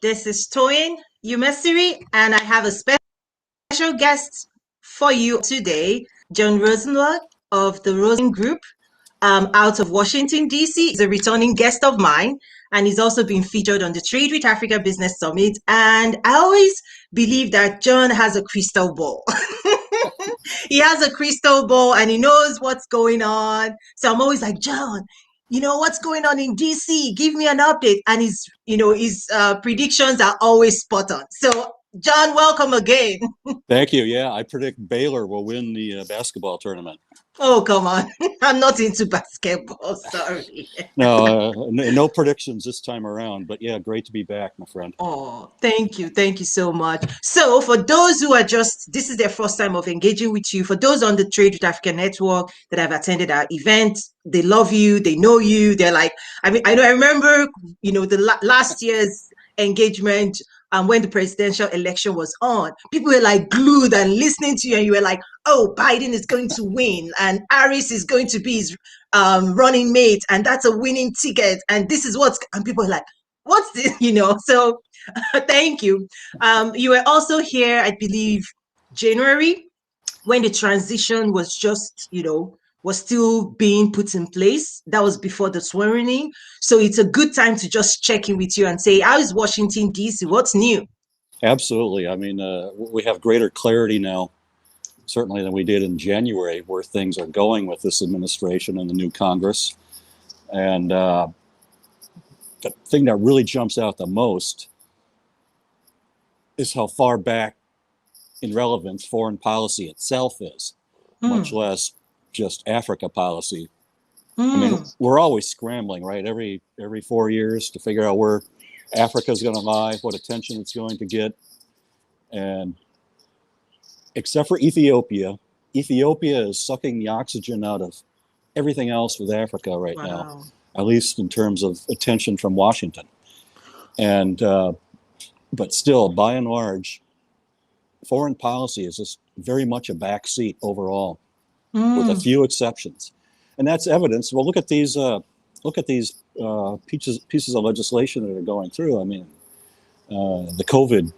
This is Toyin, Umesiri, and I have a special guest for you today, John Rosenberg of the Rosslyn Group out of Washington, D.C. He's a returning guest of mine, and he's also been featured on the Trade with Africa Business Summit. And I always believe that John has a crystal ball. He has a crystal ball and he knows what's going on. So I'm always like, John, what's going on in DC? Give me an update. And his predictions are always spot on. So John, welcome again. Thank you. Yeah, I predict Baylor will win the basketball tournament. Oh, come on. I'm not into basketball. Sorry. No predictions this time around. But yeah, great to be back, my friend. Oh, thank you. Thank you so much. So for those who are this is their first time of engaging with you, for those on the Trade with Africa Network that have attended our event, they love you, they know you. They're like, I remember, the last year's engagement when the presidential election was on, people were like glued and listening to you, and you were like, oh, Biden is going to win and Harris is going to be his running mate, and that's a winning ticket, and this is and people are like, what's this? So thank you. You were also here, I believe, January, when the transition was just, was still being put in place. That was before the swearing in. So it's a good time to just check in with you and say, how is Washington, D.C.? What's new? Absolutely. I mean, we have greater clarity now, certainly than we did in January, where things are going with this administration and the new Congress. And the thing that really jumps out the most is how far back in relevance foreign policy itself is, much less just Africa policy. I mean, we're always scrambling, right? Every 4 years to figure out where Africa's going to lie, what attention it's going to get. And except for Ethiopia is sucking the oxygen out of everything else with Africa right now, at least in terms of attention from Washington. And but still, by and large, foreign policy is just very much a backseat overall, with a few exceptions, and that's evidence. Well, look at these pieces of legislation that are going through. I mean, the COVID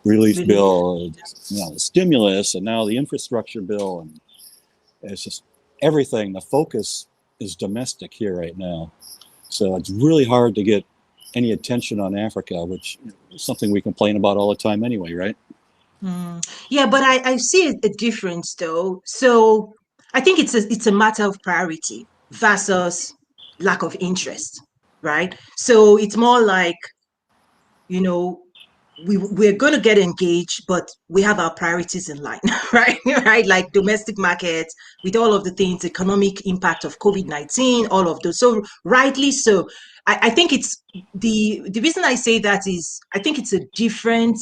relief bill, the stimulus, and now the infrastructure bill, and it's just everything. The focus is domestic here right now, so it's really hard to get any attention on Africa, which is something we complain about all the time anyway, right? Yeah, but I see a difference though. So I think it's a matter of priority versus lack of interest, right? So it's more like, we're going to get engaged, but we have our priorities in line, right? Right, like domestic markets with all of the things, economic impact of COVID-19, all of those. So rightly so. I think it's the reason I say that is I think it's a different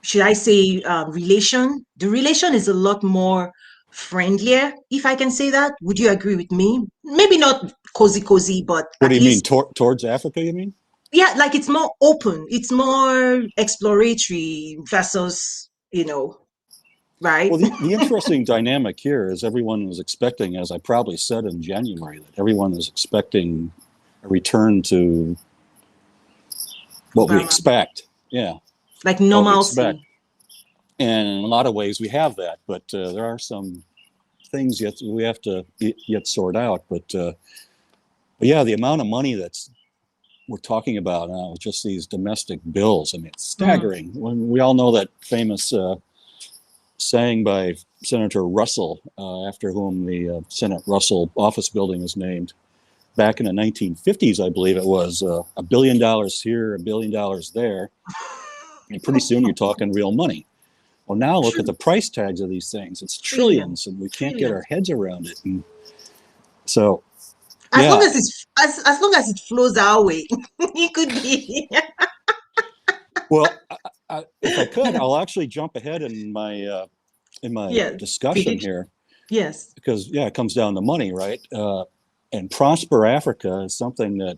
should I say relation. The relation is a lot more friendlier, if I can say that. Would you agree with me? Maybe not cozy, but what do you mean towards Africa, you mean? Yeah, like it's more open, it's more exploratory versus, right? Well, the interesting dynamic here is everyone was expecting, as I probably said in January, that everyone was expecting a return to what we expect. Yeah. Like normalcy. And in a lot of ways we have that, but there are some things yet we have to sort out. But yeah, the amount of money we're talking about now, just these domestic bills, I mean, it's staggering. When we all know that famous saying by Senator Russell, after whom the Senate Russell office building is named, back in the 1950s, I believe it was, $1 billion here, $1 billion there. And pretty soon you're talking real money. Well, now look at the price tags of these things. It's trillions, and we can't get our heads around it. And so, as long as it flows our way, it could be. Well, if I could, I'll actually jump ahead in my discussion here. Yes. Because it comes down to money, right? And Prosper Africa is something that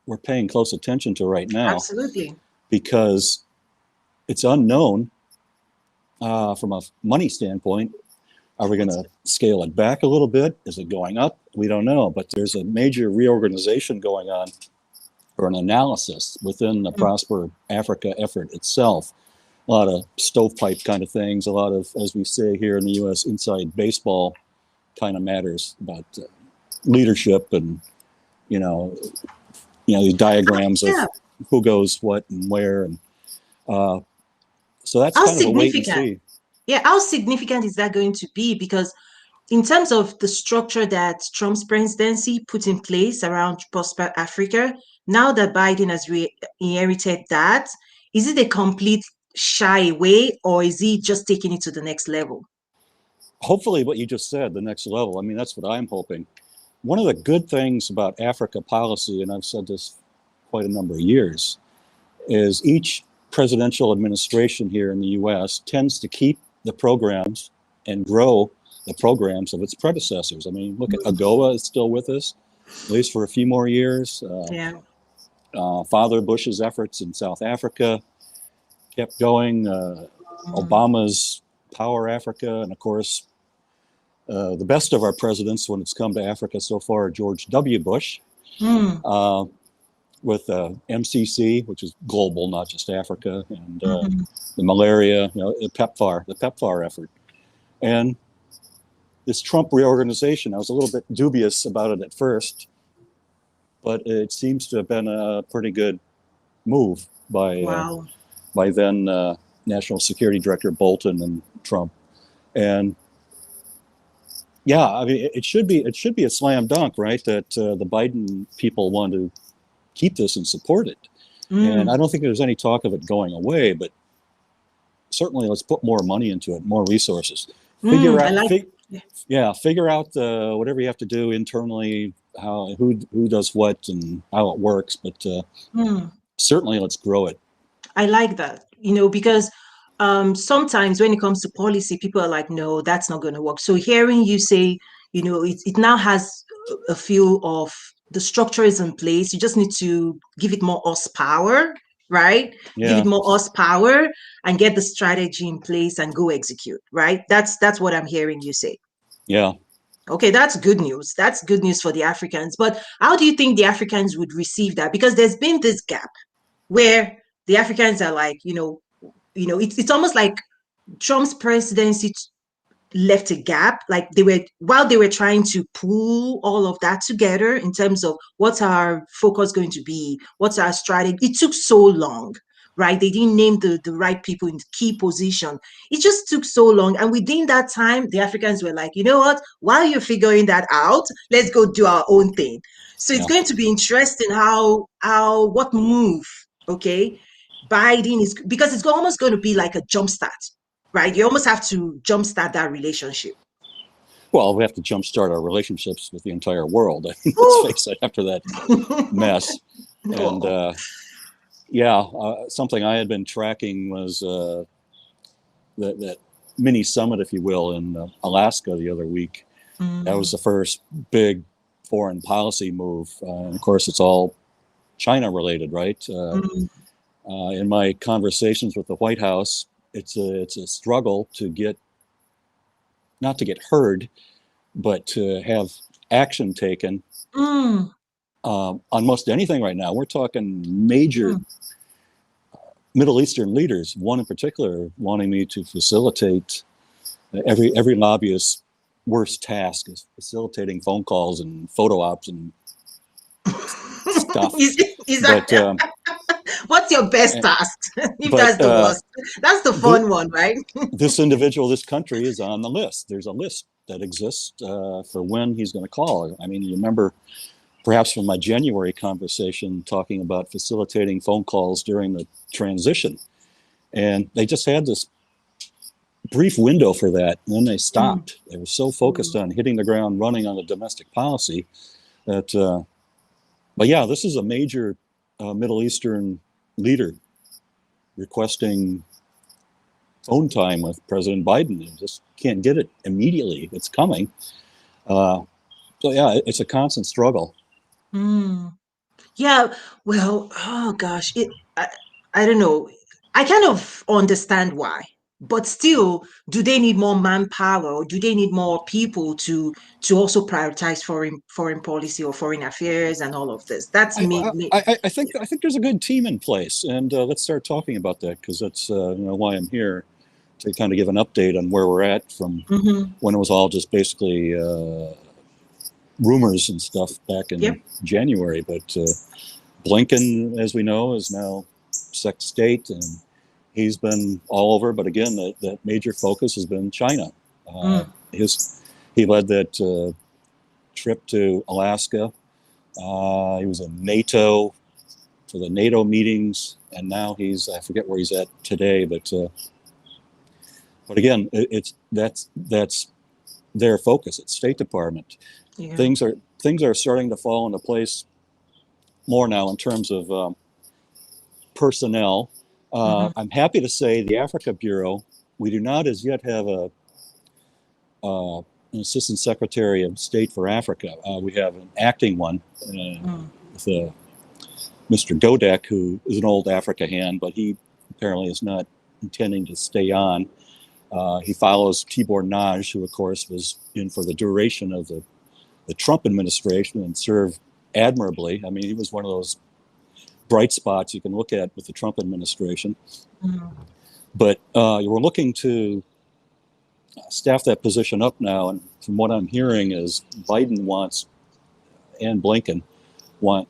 we're paying close attention to right now. Absolutely. Because it's unknown from a money standpoint. Are we going to scale it back a little bit? Is it going up? We don't know. But there's a major reorganization going on or an analysis within the Mm. Prosper Africa effort itself. A lot of stovepipe kind of things, a lot of, as we say here in the U.S., inside baseball kind of matters about leadership and, you know, these diagrams of Yeah. who goes what and where. And so that's How kind of a wait and significant? see. Yeah, how significant is that going to be? Because in terms of the structure that Trump's presidency put in place around Prosper Africa, now that Biden has inherited that, is it a complete shy away or is he just taking it to the next level? Hopefully what you just said, the next level, I mean, that's what I'm hoping. One of the good things about Africa policy, and I've said this quite a number of years, is each presidential administration here in the US tends to keep the programs and grow the programs of its predecessors. I mean, look at AGOA is still with us, at least for a few more years. Yeah. Father Bush's efforts in South Africa kept going. Mm. Obama's Power Africa, and of course, the best of our presidents when it's come to Africa so far, George W. Bush, Mm. with MCC, which is global, not just Africa, and Mhm. the malaria, the PEPFAR effort. And this Trump reorganization, I was a little bit dubious about it at first, but it seems to have been a pretty good move Wow. by then National Security Director Bolton and Trump. And yeah, I mean, it should be a slam dunk, right? That the Biden people want to keep this and support it. And I Mm. don't think there's any talk of it going away, but certainly let's put more money into it, more resources. Figure I out, like. figure out whatever you have to do internally, who does what and how it works. But Mm. certainly let's grow it. I like that, because sometimes when it comes to policy, people are like, no, that's not going to work. So hearing you say, it now has a feel of the structure is in place. You just need to give it more horsepower, right? Give it Yeah, more horsepower and get the strategy in place and go execute, right? That's what I'm hearing you say. yeah. Okay, that's good news. That's good news for the Africans. But how do you think the Africans would receive that? Because there's been this gap where the Africans are like, it's almost like Trump's presidency left a gap. Like while they were trying to pull all of that together in terms of what's our focus going to be, what's our strategy. It took so long, right? They didn't name the right people in the key position. It just took so long. And within that time, the Africans were like, you know what? While you're figuring that out, let's go do our own thing. So it's Yeah. going to be interesting what move, okay, Biden is, because it's almost going to be like a jumpstart, right? You almost have to jumpstart that relationship. Well, we have to jumpstart our relationships with the entire world. Let's Ooh. face it, after that mess. And Oh. something I had been tracking was that mini summit, if you will, in Alaska the other week. That was the first big foreign policy move. And of course, it's all China related, right? In my conversations with the White House, it's a struggle to not to get heard, but to have action taken on most anything right now. We're talking major Middle Eastern leaders, one in particular wanting me to facilitate every lobbyist's worst task is facilitating phone calls and photo ops and stuff. Is that, what's your best task? If that's the worst, that's the fun one, right? This individual, this country is on the list. There's a list that exists for when he's going to call. I mean, you remember perhaps from my January conversation talking about facilitating phone calls during the transition. And they just had this brief window for that, and then they stopped. They were so focused on hitting the ground running on the domestic policy that, but yeah, this is a major Middle Eastern leader requesting phone time with President Biden. You just can't get it immediately. It's coming. So yeah, it's a constant struggle. Yeah, well, oh gosh, I don't know. I kind of understand why. But still, do they need more manpower, or do they need more people to also prioritize foreign policy or foreign affairs and all of this? That's me. I think there's a good team in place, and let's start talking about that, because that's why I'm here, to kind of give an update on where we're at from when it was all just basically rumors and stuff back in January. But Blinken, as we know, is now Sec State, and he's been all over. But again, that major focus has been China. He led that trip to Alaska. He was in NATO for the NATO meetings, and now I forget where he's at today, but again, that's their focus. It's State Department. Yeah. Things are starting to fall into place more now in terms of personnel. I'm happy to say the Africa Bureau, we do not as yet have an Assistant Secretary of State for Africa. We have an acting one with Mr. Godek, who is an old Africa hand, but he apparently is not intending to stay on. He follows Tibor Nagy, who of course was in for the duration of the Trump administration and served admirably. I mean, he was one of those bright spots you can look at with the Trump administration. But we're looking to staff that position up now, and from what I'm hearing is Biden wants, and Blinken want,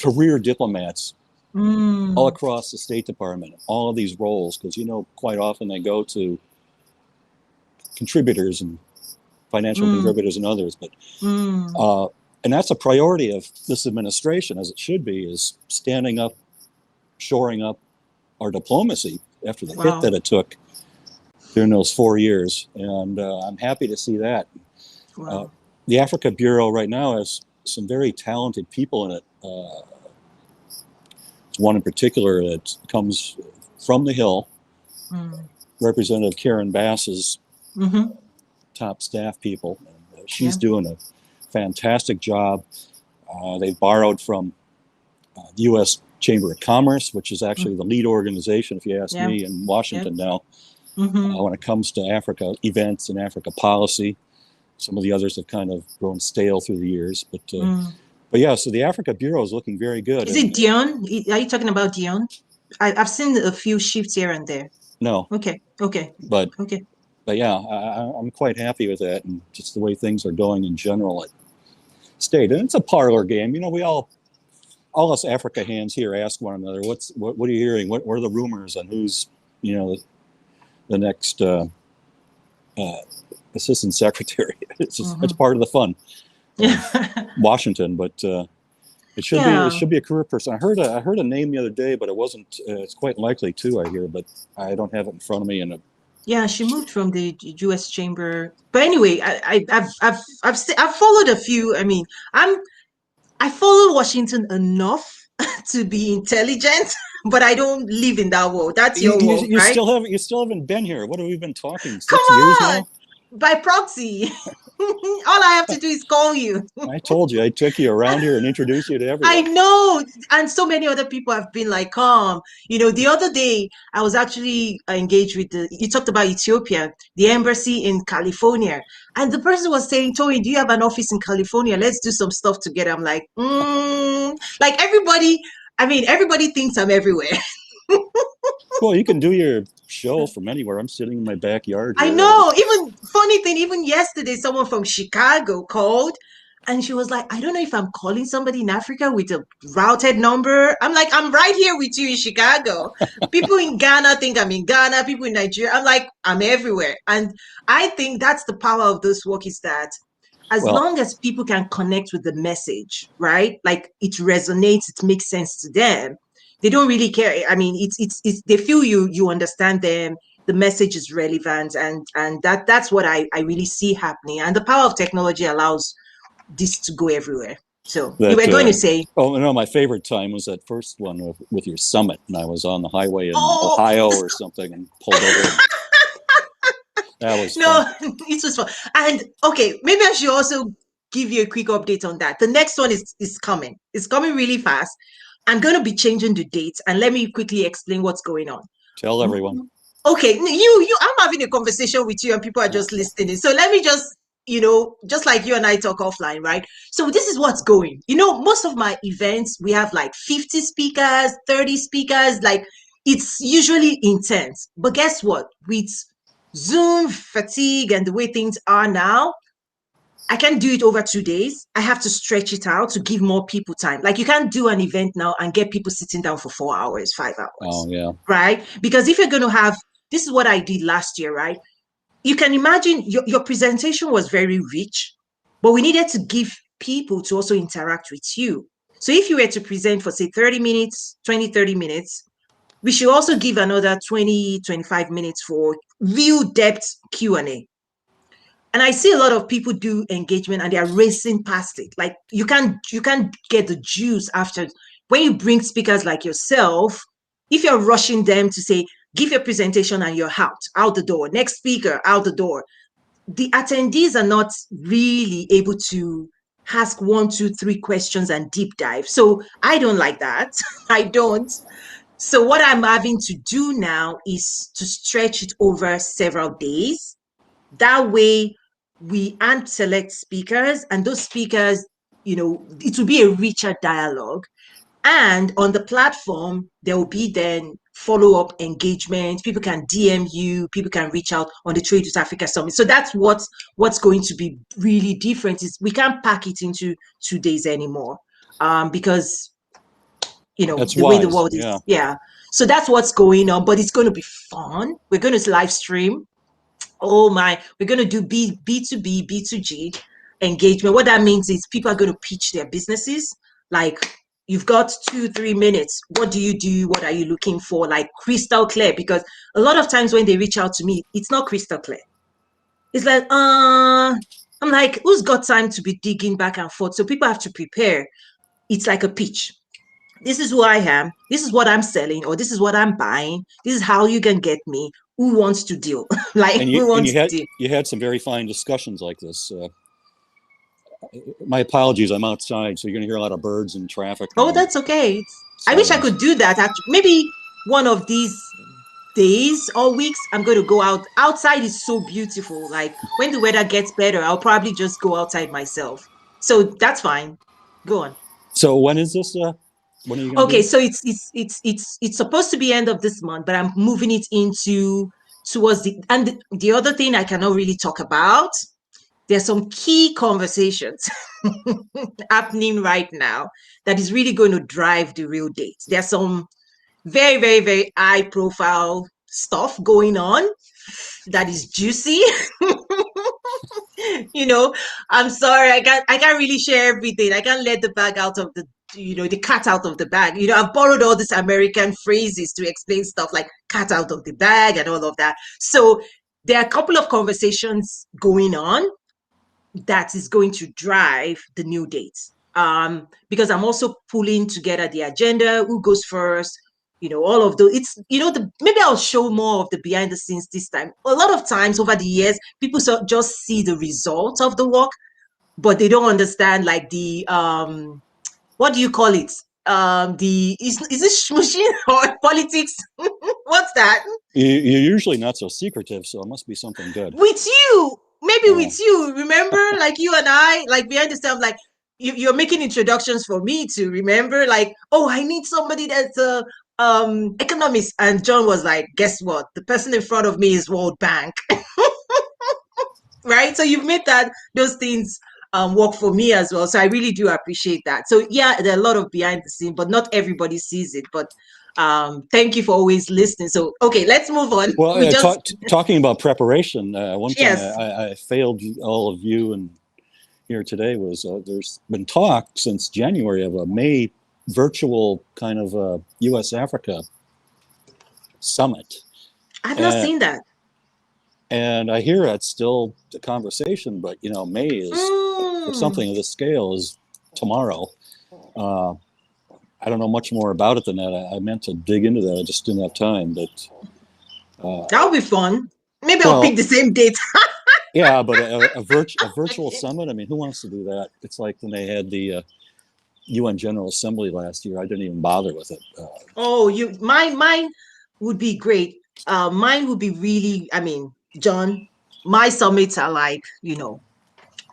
career diplomats all across the State Department, all of these roles, because quite often they go to contributors and financial contributors and others, but and that's a priority of this administration, as it should be, is standing up, shoring up our diplomacy after the hit that it took during those 4 years, and I'm happy to see that. The Africa Bureau right now has some very talented people in it. One in particular that comes from the Hill, Representative Karen Bass's top staff people. She's doing a fantastic job. They've borrowed from the U.S. Chamber of Commerce, which is actually the lead organization, if you ask me, in Washington now, when it comes to Africa events and Africa policy. Some of the others have kind of grown stale through the years, but yeah, so the Africa Bureau is looking very good. Is it Dion? Are you talking about Dion? I've seen a few shifts here and there. No. Okay. But yeah, I'm quite happy with that, and just the way things are going in general at State. And it's a parlor game. We all us Africa hands here ask one another, what are you hearing? What are the rumors on who's, the next assistant secretary? It's part of the fun. Washington, but it should be a career person. I heard a name the other day, but it wasn't. It's quite likely too, I hear, but I don't have it in front of me. She moved from the U.S. Chamber. But anyway, I've followed a few. I mean, I follow Washington enough to be intelligent, but I don't live in that world. That's your world, right? You still haven't been here. What have we been talking? 6 Come years on. now? By proxy. All I have to do is call you. I told you, I took you around here and introduced you to everyone. I know. And so many other people have been like, come. The other day, I was actually engaged with you talked about Ethiopia, the embassy in California. And the person was saying, Toyin, do you have an office in California? Let's do some stuff together. I'm like, like everybody thinks I'm everywhere. Well, you can do your show from anywhere. I'm sitting in my backyard here. I know. Even yesterday, someone from Chicago called, and she was like, I don't know if I'm calling somebody in Africa with a routed number. I'm like, I'm right here with you in Chicago. People in Ghana think I'm in Ghana. People in Nigeria. I'm like, I'm everywhere. And I think that's the power of this work, is that as long as people can connect with the message, right? Like it resonates, it makes sense to them. They don't really care. I mean, it's they feel you understand them. The message is relevant, and that's what I really see happening. And the power of technology allows this to go everywhere. So you were going to say? Oh no, my favorite time was that first one with your summit, and I was on the highway in Ohio or something and pulled over. That was fun. It was fun. And okay, maybe I should also give you a quick update on that. The next one is coming. It's coming really fast. I'm going to be changing the dates, and let me quickly explain what's going on. Tell everyone. Okay, I'm having a conversation with you and people are just listening. So let me just, just like you and I talk offline, right? So this is what's going. Most of my events, we have like 50 speakers, 30 speakers, like it's usually intense. But guess what? With Zoom fatigue and the way things are now, I can't do it over 2 days. I have to stretch it out to give more people time. Like you can't do an event now and get people sitting down for 4 hours, 5 hours. Oh, yeah. Right? Because if you're going to have, this is what I did last year, right? You can imagine your presentation was very rich, but we needed to give people to also interact with you. So if you were to present for say 30 minutes, 20, 30 minutes, we should also give another 20, 25 minutes for real depth Q&A. And I see a lot of people do engagement and they are racing past it. Like you can't get the juice after. When you bring speakers like yourself, if you're rushing them to say, give your presentation and you're out the door, next speaker, out the door, the attendees are not really able to ask 1, 2, 3 questions and deep dive. So I don't like that. I don't. So what I'm having to do now is to stretch it over several days. That way we select speakers, and those speakers, it will be a richer dialogue. And on the platform, there will be then follow-up engagement. People can DM you, people can reach out on the Trade with Africa Summit. So that's what's going to be really different is we can't pack it into 2 days anymore. Because That's the way the world is. Yeah. So that's what's going on, but it's going to be fun. We're going to live stream. Oh my, we're going to do B2B, B2G engagement. What that means is people are going to pitch their businesses. Like you've got 2-3 minutes. What do you do? What are you looking for? Like crystal clear, because a lot of times when they reach out to me, it's not crystal clear. It's like, I'm like, who's got time to be digging back and forth? So people have to prepare. It's like a pitch. This is who I am. This is what I'm selling, or this is what I'm buying. This is how you can get me. Who wants to deal? You had some very fine discussions like this. My apologies, I'm outside, so you're going to hear a lot of birds and traffic. Oh, that's okay. I wish I could do that. Maybe one of these days or weeks, I'm going to go out. Outside is so beautiful. Like when the weather gets better, I'll probably just go outside myself. So that's fine. Go on. So when is this? When are you going to do? So it's supposed to be end of this month, but I'm moving it towards the other thing I cannot really talk about. There's some key conversations happening right now that is really going to drive the real date. There's some very, very, very high profile stuff going on that is juicy. I'm sorry, I can't really share everything. I can't let the bag out of the cat out of the bag. I've borrowed all these American phrases to explain stuff like cat out of the bag and all of that. So there are a couple of conversations going on that is going to drive the new dates. Because I'm also pulling together the agenda, who goes first, all of those. It's, maybe I'll show more of the behind the scenes this time. A lot of times over the years, people just see the results of the work, but they don't understand like the, what do you call it? Is it machine or politics? What's that? You're usually not so secretive, so it must be something good. With you, maybe with you, remember, like you and I, like behind the stuff, like you're making introductions for me to remember, like, oh, I need somebody that's a economist. And John was like, guess what? The person in front of me is World Bank. Right? So you've made those things work for me as well. So I really do appreciate that. So yeah, there are a lot of behind the scene, but not everybody sees it. But thank you for always listening. So okay, let's move on. Well, talking about preparation, one thing I failed all of you and here today was there's been talk since January of a May virtual kind of U.S.-Africa summit. I've not seen that. And I hear it's still the conversation, but May is for something of this scale is tomorrow. I don't know much more about it than that. I meant to dig into that. I just didn't have time. But that'll be fun. Maybe I'll pick the same date. Yeah, but a virtual summit. I mean, who wants to do that? It's like when they had the UN General Assembly last year. I didn't even bother with it. Mine would be great. Mine would be really, I mean, John, my summits are like,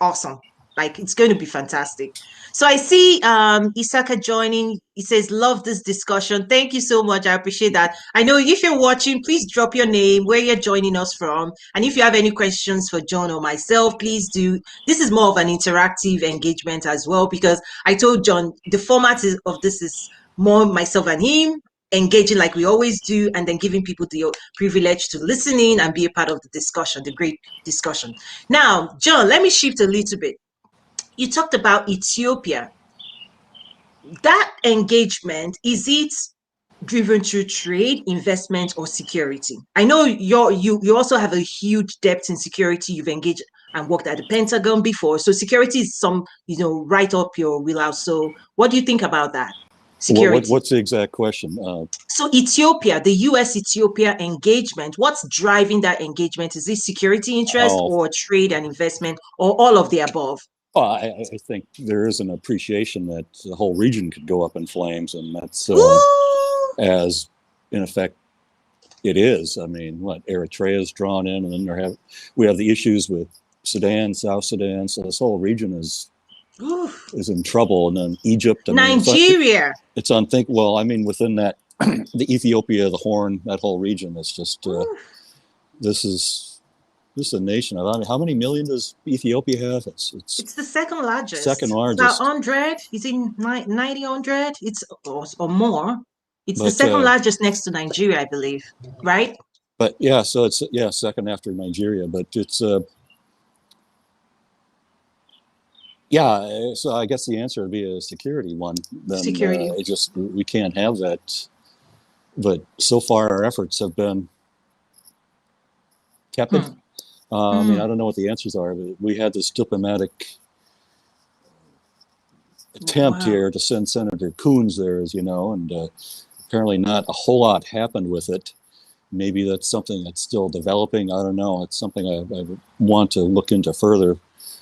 awesome. Like it's going to be fantastic. So I see Isaka joining. He says, love this discussion. Thank you so much. I appreciate that. I know if you're watching, please drop your name, where you're joining us from. And if you have any questions for John or myself, please do. This is more of an interactive engagement as well, because I told John the format of this is more myself and him engaging like we always do, and then giving people the privilege to listen in and be a part of the discussion, the great discussion. Now, John, let me shift a little bit. You talked about Ethiopia. That engagement, is it driven through trade, investment, or security? I know you also have a huge depth in security. You've engaged and worked at the Pentagon before, so security is right up your wheelhouse. So, what do you think about that? Security. What's the exact question? So Ethiopia, the U.S.-Ethiopia engagement, what's driving that engagement? Is it security interest or trade and investment, or all of the above? Well, I think there is an appreciation that the whole region could go up in flames, and that's as, in effect, it is. I mean, Eritrea is drawn in, and then we have the issues with Sudan, South Sudan, so this whole region is in trouble. And then Egypt, Nigeria. It's unthinkable. Well, I mean, within that, the Ethiopia, the Horn, that whole region is just. This is a nation. I mean, how many million does Ethiopia have? It's the second largest. Second largest. About 100. Is it 90, 100? It's or more. It's the second largest next to Nigeria, I believe. Right. But yeah, so it's second after Nigeria. But it's yeah. So I guess the answer would be a security one. Then, security. We can't have that. But so far, our efforts have been tepid. I mean, I don't know what the answers are, but we had this diplomatic attempt here to send Senator Coons there, as you know, and apparently not a whole lot happened with it. Maybe that's something that's still developing. I don't know. It's something I want to look into further.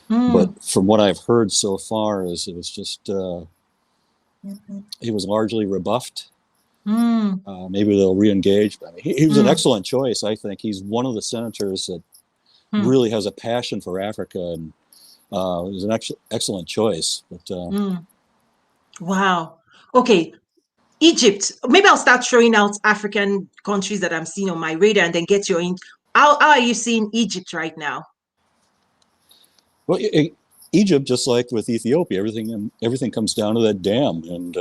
But from what I've heard so far, is it was just he was largely rebuffed. Maybe they'll re-engage. I mean, he was an excellent choice. I think he's one of the senators that really has a passion for Africa, and it was an excellent choice. But wow. Okay. Egypt. Maybe I'll start throwing out African countries that I'm seeing on my radar, and then get your in. How are you seeing Egypt right now? Well, Egypt, just like with Ethiopia, everything comes down to that dam, and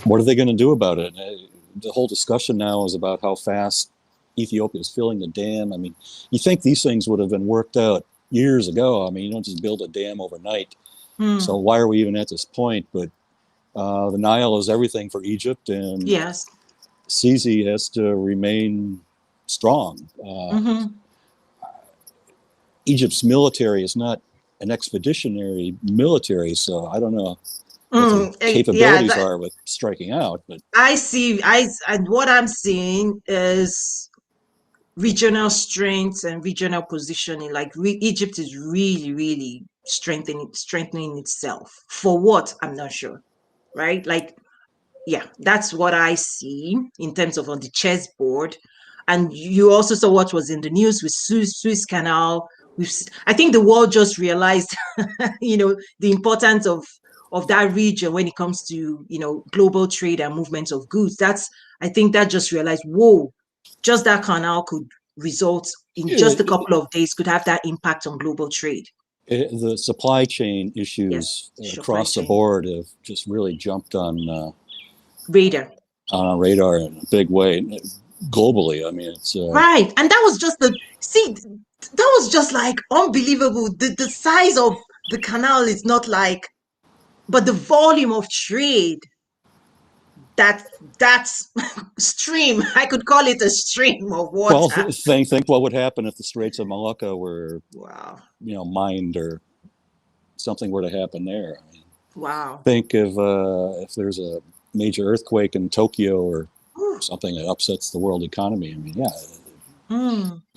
what are they going to do about it? The whole discussion now is about how fast Ethiopia is filling the dam. I mean, you think these things would have been worked out years ago. I mean, you don't just build a dam overnight. So why are we even at this point? But the Nile is everything for Egypt, and yes, Sisi has to remain strong. Egypt's military is not an expeditionary military, so I don't know what the capabilities are with striking out. But and what I'm seeing is regional strengths and regional positioning. Like Egypt is really, really strengthening itself. For what? I'm not sure. Right? Like, yeah, that's what I see in terms of on the chessboard. And you also saw what was in the news with Suez Canal. I think the world just realized, the importance of that region when it comes to, global trade and movement of goods. I think that just realized, whoa, just that canal could result in just a couple of days, could have that impact on global trade. The supply chain issues across the board have just really jumped on radar. On a radar in a big way globally. I mean, it's right, and that was just that was just like unbelievable. The size of the canal is not like, but the volume of trade, that's stream. I could call it a stream of water. Well, think what would happen if the Straits of Malacca were, mined, or something were to happen there. I mean, wow. Think if there's a major earthquake in Tokyo or something that upsets the world economy. I mean, there's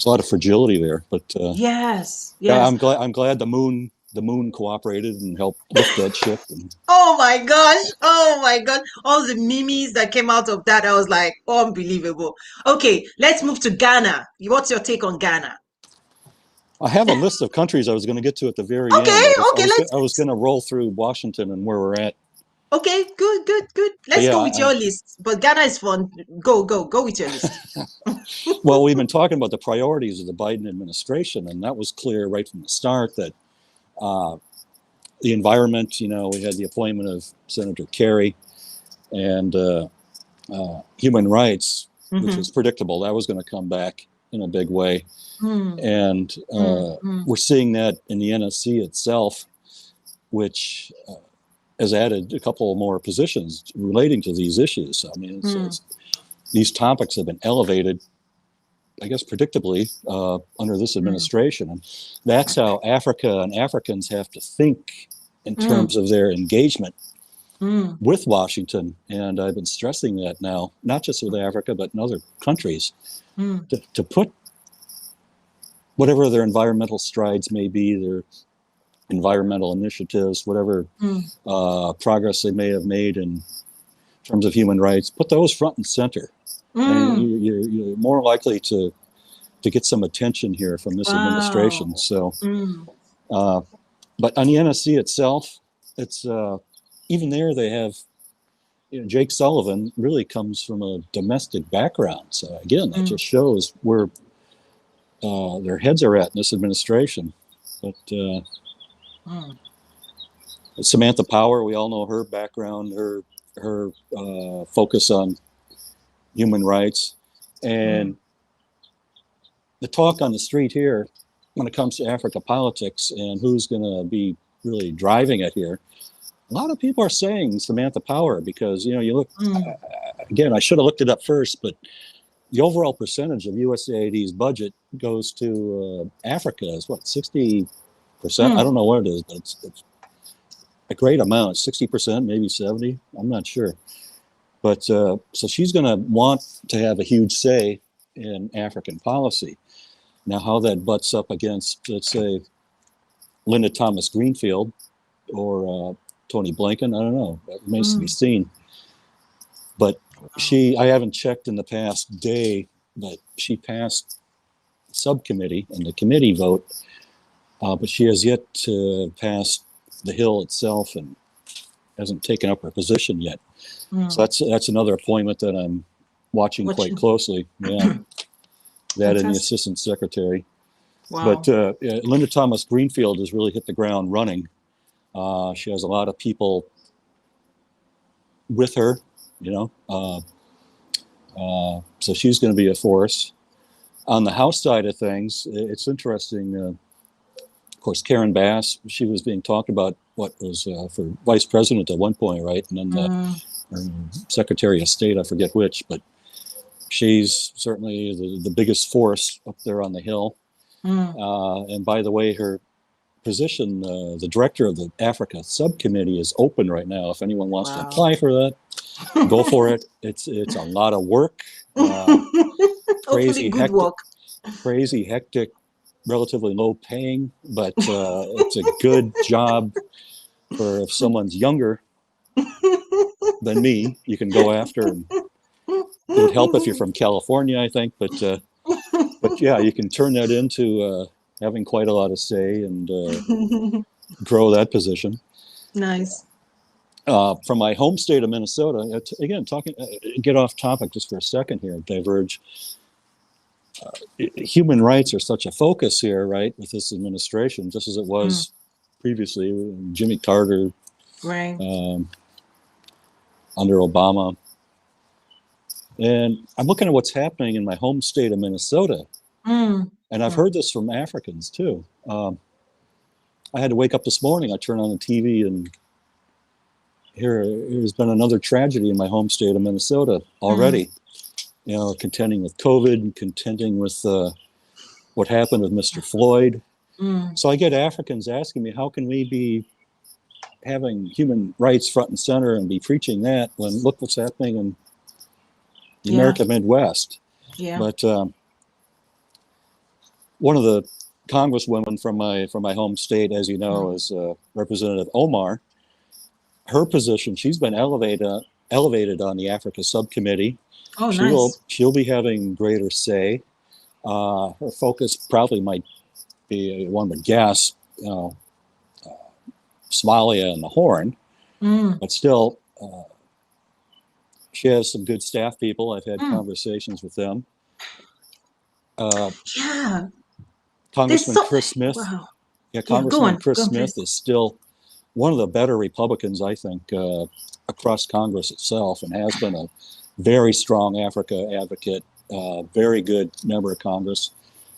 a lot of fragility there. But yes. yeah, I'm glad the moon the moon cooperated and helped lift that ship. And Oh my gosh. Oh my God. All the memes that came out of that, I was like, unbelievable. Okay, let's move to Ghana. What's your take on Ghana? I have a list of countries I was going to get to at the very end. Okay, okay, I was going to roll through Washington and where we're at. okay, good, good, good. Let's go with your list. But Ghana is fun. Go with your list. Well, we've been talking about the priorities of the Biden administration, and that was clear right from the start that the environment, we had the appointment of Senator Kerry, and human rights, which was predictable. That was going to come back in a big way. And we're seeing that in the NSC itself, which has added a couple more positions relating to these issues. I mean, these topics have been elevated, I guess, predictably under this administration. And that's how Africa and Africans have to think in terms of their engagement with Washington. And I've been stressing that now, not just with Africa, but in other countries, to put whatever their environmental strides may be, their environmental initiatives, whatever progress they may have made in terms of human rights, put those front and center. And you're more likely to get some attention here from this administration. So, but on the NSC itself, it's even there they have, Jake Sullivan really comes from a domestic background. So again, that just shows where their heads are at in this administration. But Samantha Power, we all know her background, her focus on human rights, and the talk on the street here when it comes to Africa politics and who's going to be really driving it here. A lot of people are saying Samantha Power because, you look, again, I should have looked it up first, but the overall percentage of USAID's budget goes to Africa is what, 60%? I don't know what it is, but it's a great amount, 60%, maybe 70, I'm not sure. But so she's going to want to have a huge say in African policy. Now, how that butts up against, let's say, Linda Thomas Greenfield or Tony Blinken, I don't know. That remains to be seen. But I haven't checked in the past day, but she passed the subcommittee and the committee vote, but she has yet to pass the Hill itself and hasn't taken up her position yet. So that's another appointment that I'm watching quite closely. Yeah, that and the assistant secretary. Wow. But Linda Thomas Greenfield has really hit the ground running. She has a lot of people with her, so she's going to be a force. On the House side of things, it's interesting. Of course, Karen Bass, she was being talked about what was for vice president at one point, right? And then Secretary of State, I forget which, but she's certainly the biggest force up there on the Hill. And by the way, her position, the director of the Africa subcommittee, is open right now. If anyone wants to apply for that, go for it. It's a lot of work. Crazy, hectic, relatively low paying, but it's a good job for if someone's younger than me, you can go after. And it would help if you're from California, I think, but yeah, you can turn that into having quite a lot of say and grow that position. Nice. From my home state of Minnesota, again, get off topic just for a second here, diverge. Human rights are such a focus here, right, with this administration, just as it was previously, Jimmy Carter, right, under Obama. And I'm looking at what's happening in my home state of Minnesota. And I've heard this from Africans too. I had to wake up this morning, I turned on the TV and here's been another tragedy in my home state of Minnesota already. Contending with COVID, contending with what happened with Mr. Floyd. So I get Africans asking me, how can we be having human rights front and center and be preaching that when look what's happening in the American Midwest. But one of the congresswoman from my home state, as you know, is Representative Omar. Her position, she's been elevated on the Africa subcommittee. Oh, nice. She'll be having greater say. Her focus probably might be, one would guess, Somalia and the Horn, but still, she has some good staff people. I've had conversations with them. Yeah. Congressman Chris Smith. Wow. Yeah, Congressman Chris Smith is still one of the better Republicans, I think, across Congress itself, and has been a very strong Africa advocate, very good member of Congress.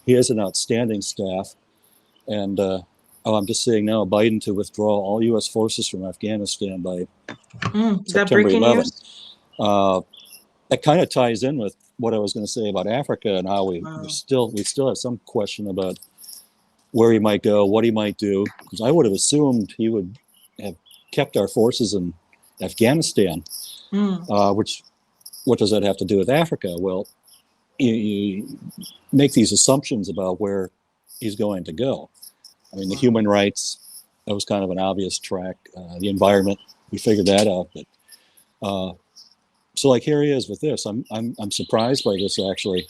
He has an outstanding staff. And I'm just saying now, Biden to withdraw all U.S. forces from Afghanistan by September 11th. That kind of ties in with what I was going to say about Africa and how we still have some question about where he might go, what he might do, because I would have assumed he would have kept our forces in Afghanistan, which what does that have to do with Africa? Well, you make these assumptions about where he's going to go. I mean, the human rights, that was kind of an obvious track. The environment, we figured that out. But so, like, here he is with this. I'm surprised by this, actually.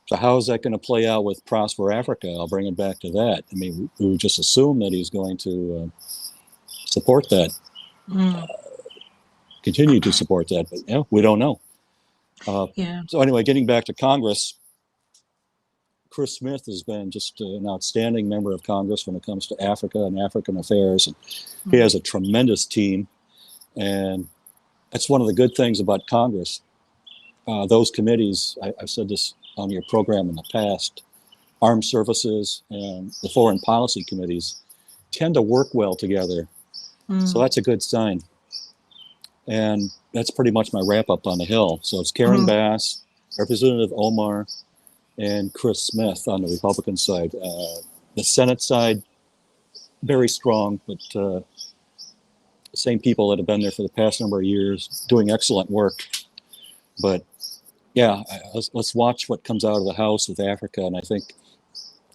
So how is that going to play out with Prosper Africa? I'll bring it back to that. I mean, we would just assume that he's going to support that, continue to support that, but we don't know. So anyway, getting back to Congress, Chris Smith has been just an outstanding member of Congress when it comes to Africa and African affairs. And he has a tremendous team. And that's one of the good things about Congress. Those committees, I've said this on your program in the past, armed services and the foreign policy committees tend to work well together. So that's a good sign. And that's pretty much my wrap up on the Hill. So it's Karen Bass, Representative Omar, and Chris Smith on the Republican side. The Senate side, very strong, but the same people that have been there for the past number of years, doing excellent work. But yeah, let's watch what comes out of the House with Africa, and I think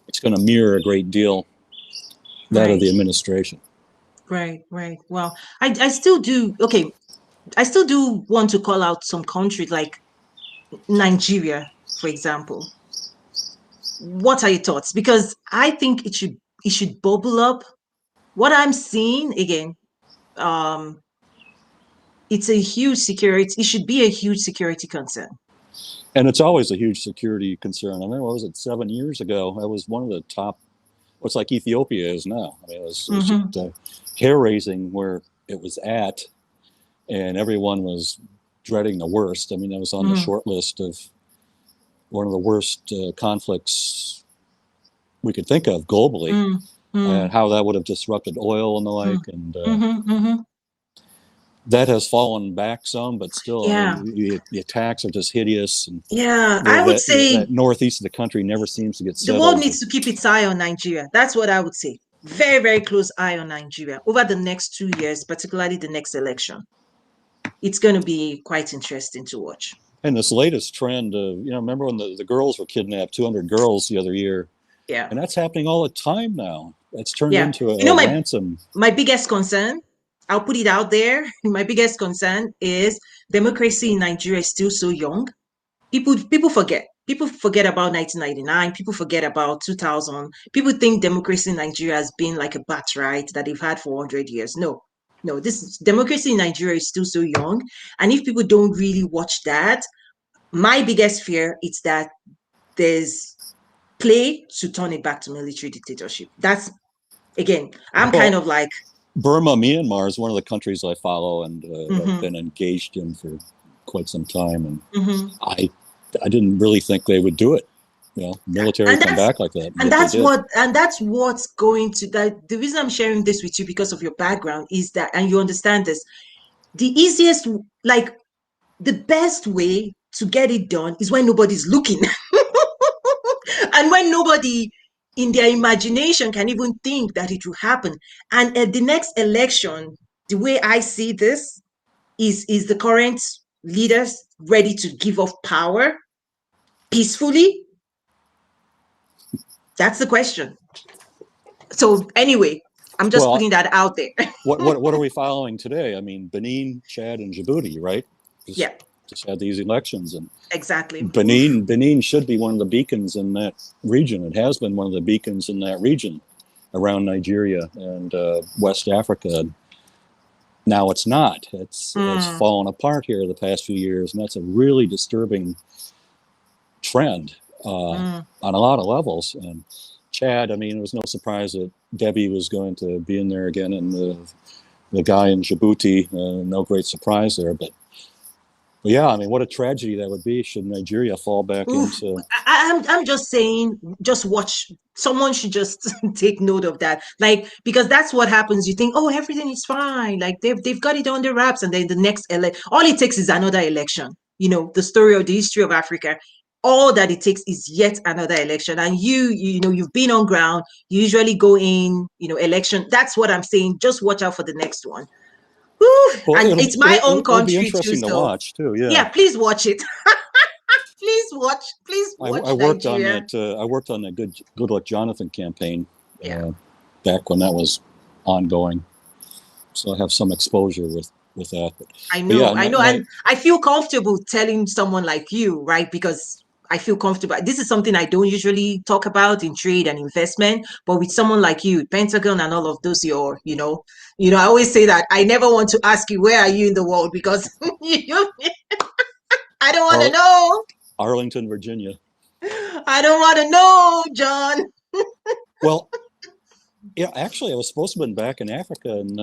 it's going to mirror a great deal that of the administration. Right. Well, I still do. Okay, I still do want to call out some countries like Nigeria, for example. What are your thoughts? Because I think it should bubble up. What I'm seeing again, it's a huge security. It should be a huge security concern. And it's always a huge security concern. I mean, what was it, 7 years ago? That was one of the top. What's like Ethiopia is now. I mean, it was hair-raising where it was at, and everyone was dreading the worst. I mean, that was on the short list of one of the worst conflicts we could think of globally, and how that would have disrupted oil and the like. And that has fallen back some, but still, the attacks are just hideous. And I would say that northeast of the country never seems to get settled. The world needs to keep its eye on Nigeria. That's what I would say. Very, very close eye on Nigeria over the next 2 years, particularly the next election. It's going to be quite interesting to watch. And this latest trend of, remember when the girls were kidnapped, 200 girls the other year? Yeah. And that's happening all the time now. It's turned into a ransom. My biggest concern, I'll put it out there. My biggest concern is democracy in Nigeria is still so young. People forget. People forget about 1999. People forget about 2000. People think democracy in Nigeria has been like a birthright that they've had for 100 years. No, this democracy in Nigeria is still so young. And if people don't really watch that, my biggest fear is that there's play to turn it back to military dictatorship. That's, again, I'm kind of like... Burma, Myanmar is one of the countries I follow and have been engaged in for quite some time. And I didn't really think they would do it. Military come back like that. And that's what's going to, the reason I'm sharing this with you because of your background is that, and you understand this, the easiest, like the best way to get it done is when nobody's looking. And when nobody in their imagination can even think that it will happen. And at the next election, the way I see this is the current leaders ready to give up power peacefully? That's the question. So anyway, I'm just Well, putting that out there. what are we following today? I mean, Benin, Chad, and Djibouti, right? Yeah, Just had these elections, and exactly. Benin should be one of the beacons in that region. It has been one of the beacons in that region around Nigeria and West Africa. Now it's not. It's fallen apart here the past few years, and that's a really disturbing trend on a lot of levels. And Chad, I mean, it was no surprise that Debbie was going to be in there again, and the guy in Djibouti, no great surprise there. But yeah, I mean, what a tragedy that would be should Nigeria fall back into. I'm just saying, just watch. Someone should just take note of that, like, because that's what happens. You think, oh, everything is fine, like they've got it under wraps, and then the next all it takes is another election. You know, the story of the history of Africa. All that it takes is yet another election, and you know, you've been on ground. You usually go in, you know, election. That's what I'm saying. Just watch out for the next one. Well, And it's my own it'll be country interesting too, to so watch too. Yeah. yeah, please watch it. Please watch I worked Nigeria. on that. I worked on the Good Luck Jonathan campaign Yeah. back when that was ongoing, so I have some exposure with that. I know, and I feel comfortable telling someone like you, right? Because I feel comfortable. This is something I don't usually talk about in trade and investment, but with someone like you, Pentagon and all of those, you know, I always say that I never want to ask you where are you in the world, because I don't want to know. Arlington, Virginia. I don't want to know, John. Well, yeah, actually, I was supposed to have been back in Africa in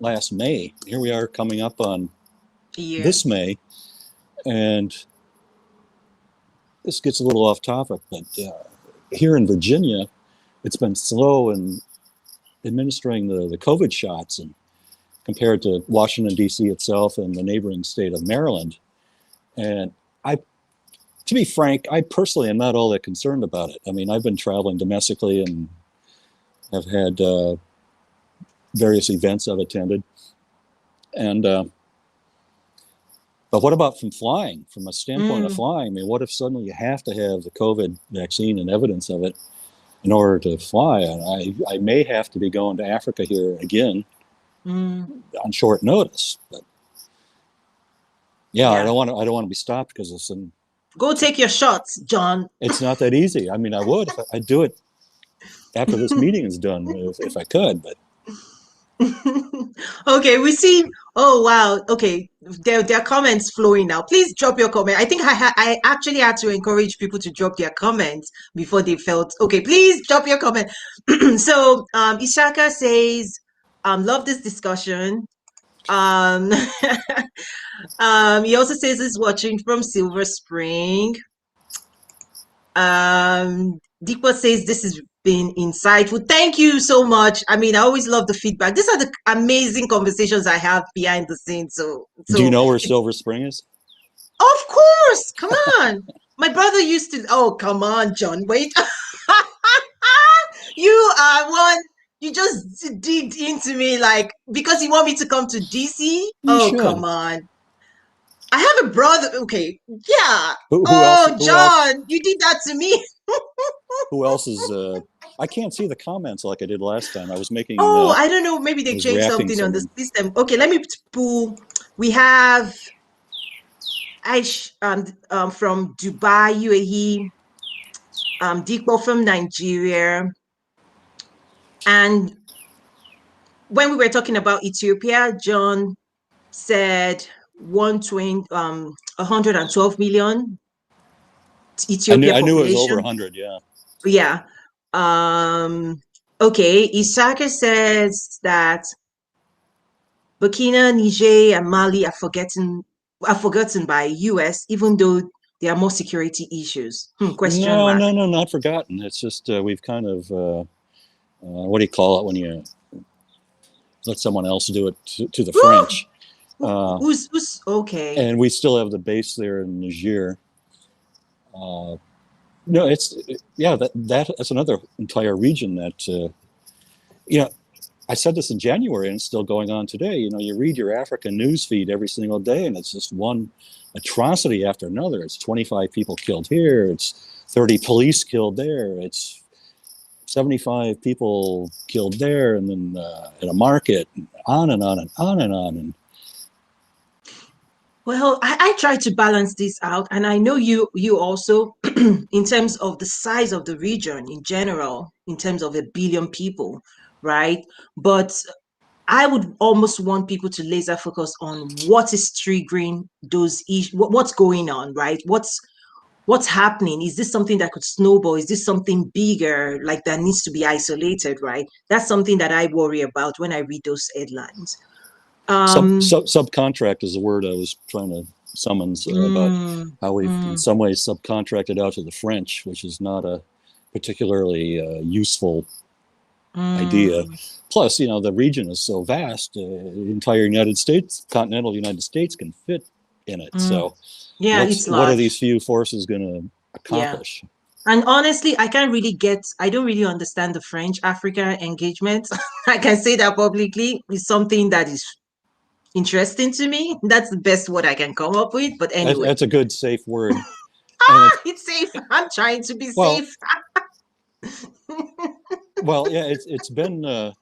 last May. Here we are coming up on this May, and this gets a little off topic, but here in Virginia, it's been slow in administering the COVID shots, and compared to Washington, D.C. itself and the neighboring state of Maryland. And to be frank, I personally am not all that concerned about it. I mean, I've been traveling domestically and have had various events I've attended. And but what about from flying? From a standpoint of flying, I mean, what if suddenly you have to have the COVID vaccine and evidence of it in order to fly? And I may have to be going to Africa here again on short notice. But yeah, I don't want to be stopped because of some. Go take your shots, John. It's not that easy. I mean, I would. I'd do it after this meeting is done, if I could. But okay, we see. Oh wow. Okay, there are comments flowing now. Please drop your comment. I think I actually had to encourage people to drop their comments before they felt okay. Please drop your comment. So Ishaka says, love this discussion. He also says he's watching from Silver Spring. Deepa says this has been insightful. Thank you so much. I mean, I always love the feedback. These are the amazing conversations I have behind the scenes. So do you know where Silver Spring is? Of course. Come on. My brother used to. Oh, come on, John. Wait. You are one. You just digged into me like because you want me to come to DC. Oh, come on. I have a brother. Okay, yeah. Who John, you did that to me. Who else is? I can't see the comments like I did last time. I was making. Oh, I don't know. Maybe they changed something on the system. Okay, let me pull. We have Aish from Dubai, UAE. Dikbo from Nigeria. And when we were talking about Ethiopia, John said 112 million Ethiopia I knew it was population. over 100, yeah. Yeah. Okay, Isaka says that Burkina, Niger, and Mali are forgotten by US, even though there are more security issues. Question mark. No, not forgotten. It's just we've kind of what do you call it when you let someone else do it to the French? Who's okay? And we still have the base there in Niger. No, that's another entire region that I said this in January and it's still going on today. You know, you read your African news feed every single day and it's just one atrocity after another. It's 25 people killed here. It's 30 police killed there. It's 75 people killed there, and then in a market, and on and on and on and on. And Well, I try to balance this out, and I know you also, in terms of the size of the region in general, in terms of 1 billion people, right? But I would almost want people to laser focus on what is triggering those issues, what's going on, right? What's happening? Is this something that could snowball? Is this something bigger, like that needs to be isolated, right? That's something that I worry about when I read those headlines. Subcontract is the word I was trying to summons about how we've in some ways subcontracted out to the French, which is not a particularly useful idea. Plus, the region is so vast, the entire United States, continental United States can fit in it. So yeah, what are these few forces going to accomplish? Yeah. And honestly, I don't really understand the French-Africa engagement. I can say that publicly. It's something that is interesting to me. That's the best word I can come up with. But anyway. That's a good, safe word. It's safe. I'm trying to be safe. Well, yeah, it's been,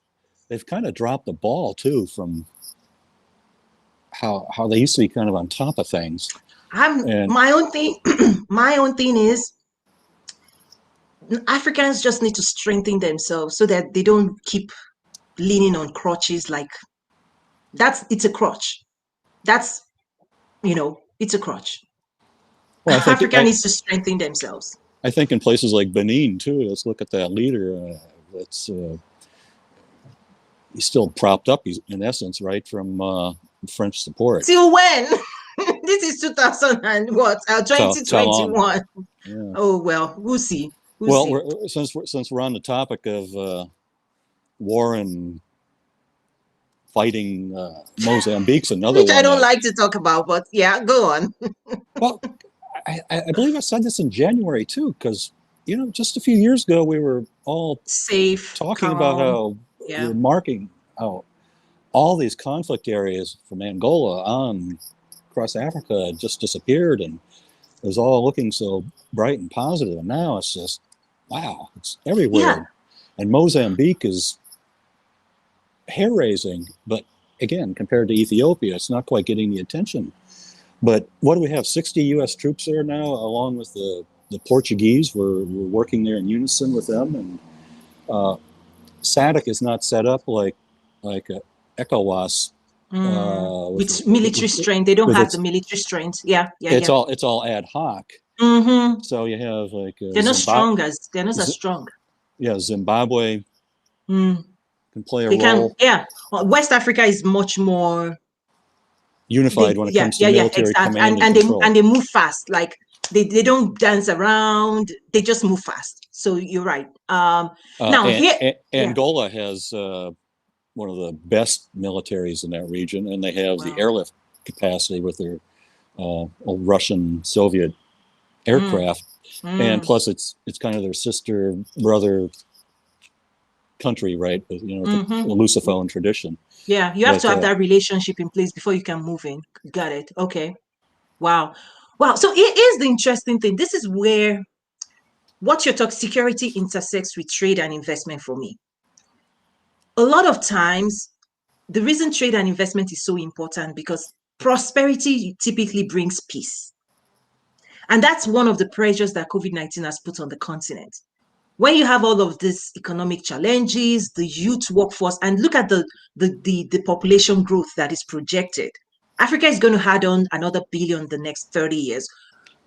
they've kind of dropped the ball too from how they used to be kind of on top of things. My own thing is Africans just need to strengthen themselves so that they don't keep leaning on crutches. Like it's a crutch. It's a crutch. Well, Africa needs to strengthen themselves. I think in places like Benin too. Let's look at that leader. That's he's still propped up. He's in essence, right, from French support. Till when? This is 2000 and what? 2021. Yeah. Oh well, we'll see. Since we're on the topic of war and fighting, Mozambique's another which one. I don't like to talk about, but yeah, go on. Well, I believe I said this in January too, because just a few years ago we were all safe, talking about how we're marking how all these conflict areas from Angola on across Africa just disappeared, and it was all looking so bright and positive. And now it's just wow, it's everywhere. Yeah. And Mozambique is hair-raising, but again, compared to Ethiopia, it's not quite getting the attention. But what do we have? 60 U.S. troops there now, along with the Portuguese. We're working there in unison with them, and SADC is not set up like ECOWAS. With military strength, they don't have the military strength. It's all ad hoc. So you have they're not strong as they're not as strong. Yeah, Zimbabwe can play a role. West Africa is much more unified when it comes to military command and control. And they move fast. Like they don't dance around. They just move fast. So you're right. Angola has one of the best militaries in that region, and they have the airlift capacity with their old Russian Soviet aircraft, and plus it's kind of their sister brother country, right? The Lusophone tradition. Yeah, you have to have that relationship in place before you can move in. Got it. Okay. Wow. So it is the interesting thing. This is where what you're talking security intersects with trade and investment for me. A lot of times, the reason trade and investment is so important because prosperity typically brings peace. And that's one of the pressures that COVID-19 has put on the continent. When you have all of these economic challenges, the youth workforce, and look at the population growth that is projected, Africa is going to add on another billion the next 30 years.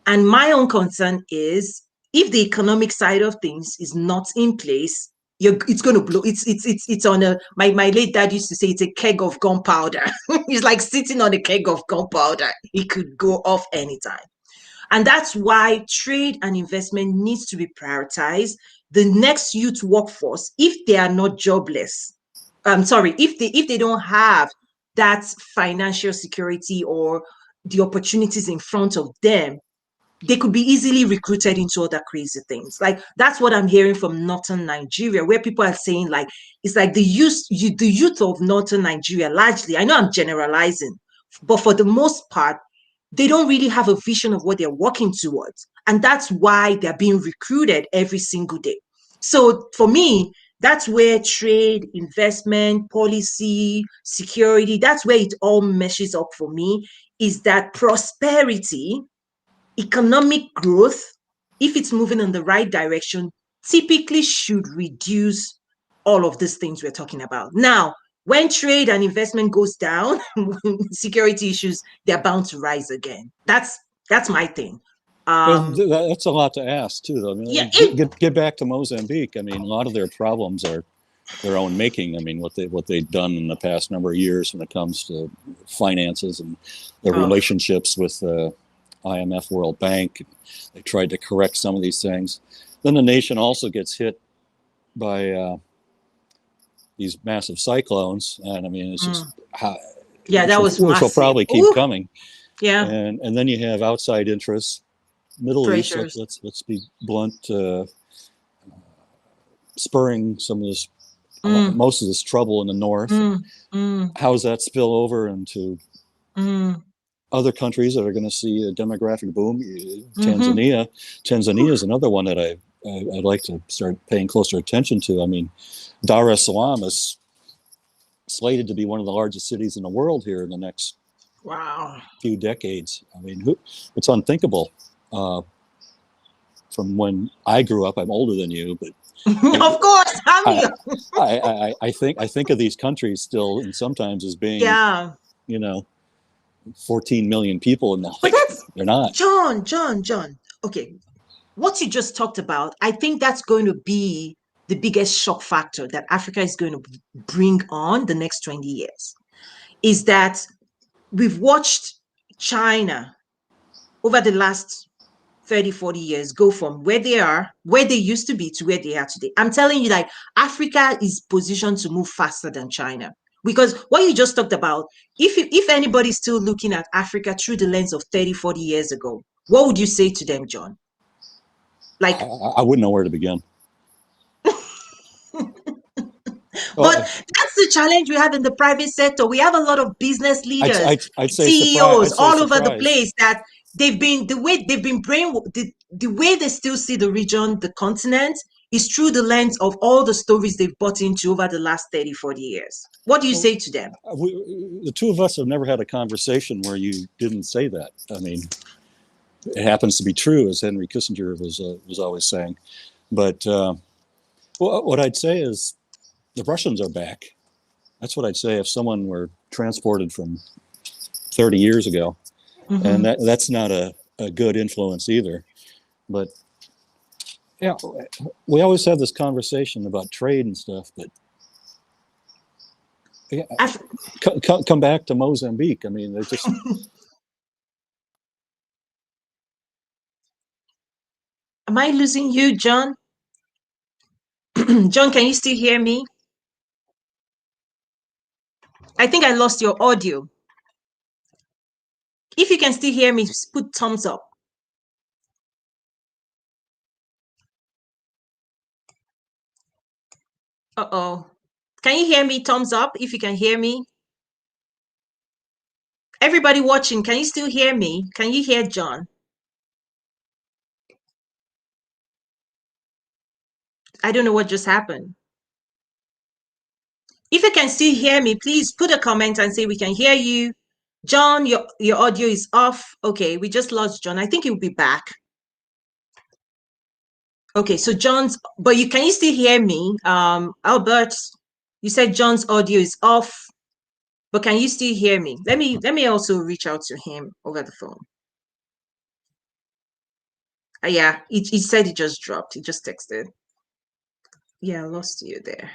And my own concern is if the economic side of things is not in place, it's going to blow. It's on my late dad used to say it's a keg of gunpowder. It's like sitting on a keg of gunpowder. It could go off anytime. And that's why trade and investment needs to be prioritized. The next youth workforce, if they are not jobless, if they don't have that financial security or the opportunities in front of them, they could be easily recruited into other crazy things. Like that's what I'm hearing from northern Nigeria, where people are saying like it's like the youth of northern Nigeria largely. I know I'm generalizing, but for the most part, they don't really have a vision of what they're working towards. And that's why they're being recruited every single day. So for me, that's where trade, investment, policy, security, that's where it all meshes up for me, is that prosperity, economic growth, if it's moving in the right direction, typically should reduce all of these things we're talking about. Now, when trade and investment goes down, security issues, they're bound to rise again. That's my thing. That's a lot to ask too, though. I Yeah, mean, get back to Mozambique. I mean, a lot of their problems are their own making. I mean, what they've done in the past number of years when it comes to finances and their relationships with IMF, World Bank. They tried to correct some of these things. Then the nation also gets hit by these massive cyclones, and I mean, it's just that was which will probably keep coming. Yeah, and then you have outside interests, Middle pressures. East. Let's be blunt, spurring some of this, most of this trouble in the north. How does that spill over into other countries that are going to see a demographic boom? Tanzania is another one that I'd like to start paying closer attention to. I mean, Dar es Salaam is slated to be one of the largest cities in the world here in the next few decades. I mean, it's unthinkable. From when I grew up, I'm older than you, but of course, I think of these countries still, and sometimes as being, 14 million people, and they're not. John. Okay, what you just talked about, I think that's going to be the biggest shock factor that Africa is going to bring on the next 20 years. Is that we've watched China over the last 30, 40 years go from where they used to be, to where they are today. I'm telling you, like, Africa is positioned to move faster than China. Because what you just talked about, if anybody's still looking at Africa through the lens of 30, 40 years ago, what would you say to them, John? Like, I wouldn't know where to begin. But that's the challenge we have in the private sector. We have a lot of business leaders, I'd say CEOs all surprise. over the place, that they've been the way they still see the region, the continent, is through the lens of all the stories they've bought into over the last 30, 40 years. What do you say to them? The two of us have never had a conversation where you didn't say that. I mean, it happens to be true, as Henry Kissinger was always saying. But what I'd say is the Russians are back. That's what I'd say if someone were transported from 30 years ago. And that's not a good influence either. But yeah, we always have this conversation about trade and stuff, but yeah, come back to Mozambique. I mean, they're just... Am I losing you, John? John, can you still hear me? I think I lost your audio. If you can still hear me, put thumbs up. Uh-oh. Can you hear me? Thumbs up if you can hear me. Everybody watching, can you still hear me? Can you hear John? I don't know what just happened. If you can still hear me, please put a comment and say we can hear you. John, your audio is off. Okay, we just lost John. I think he'll be back. Okay, so but can you still hear me? Albert, you said John's audio is off, but can you still hear me? Let me also reach out to him over the phone. Yeah, he said he just dropped. He just texted. Yeah, I lost you there.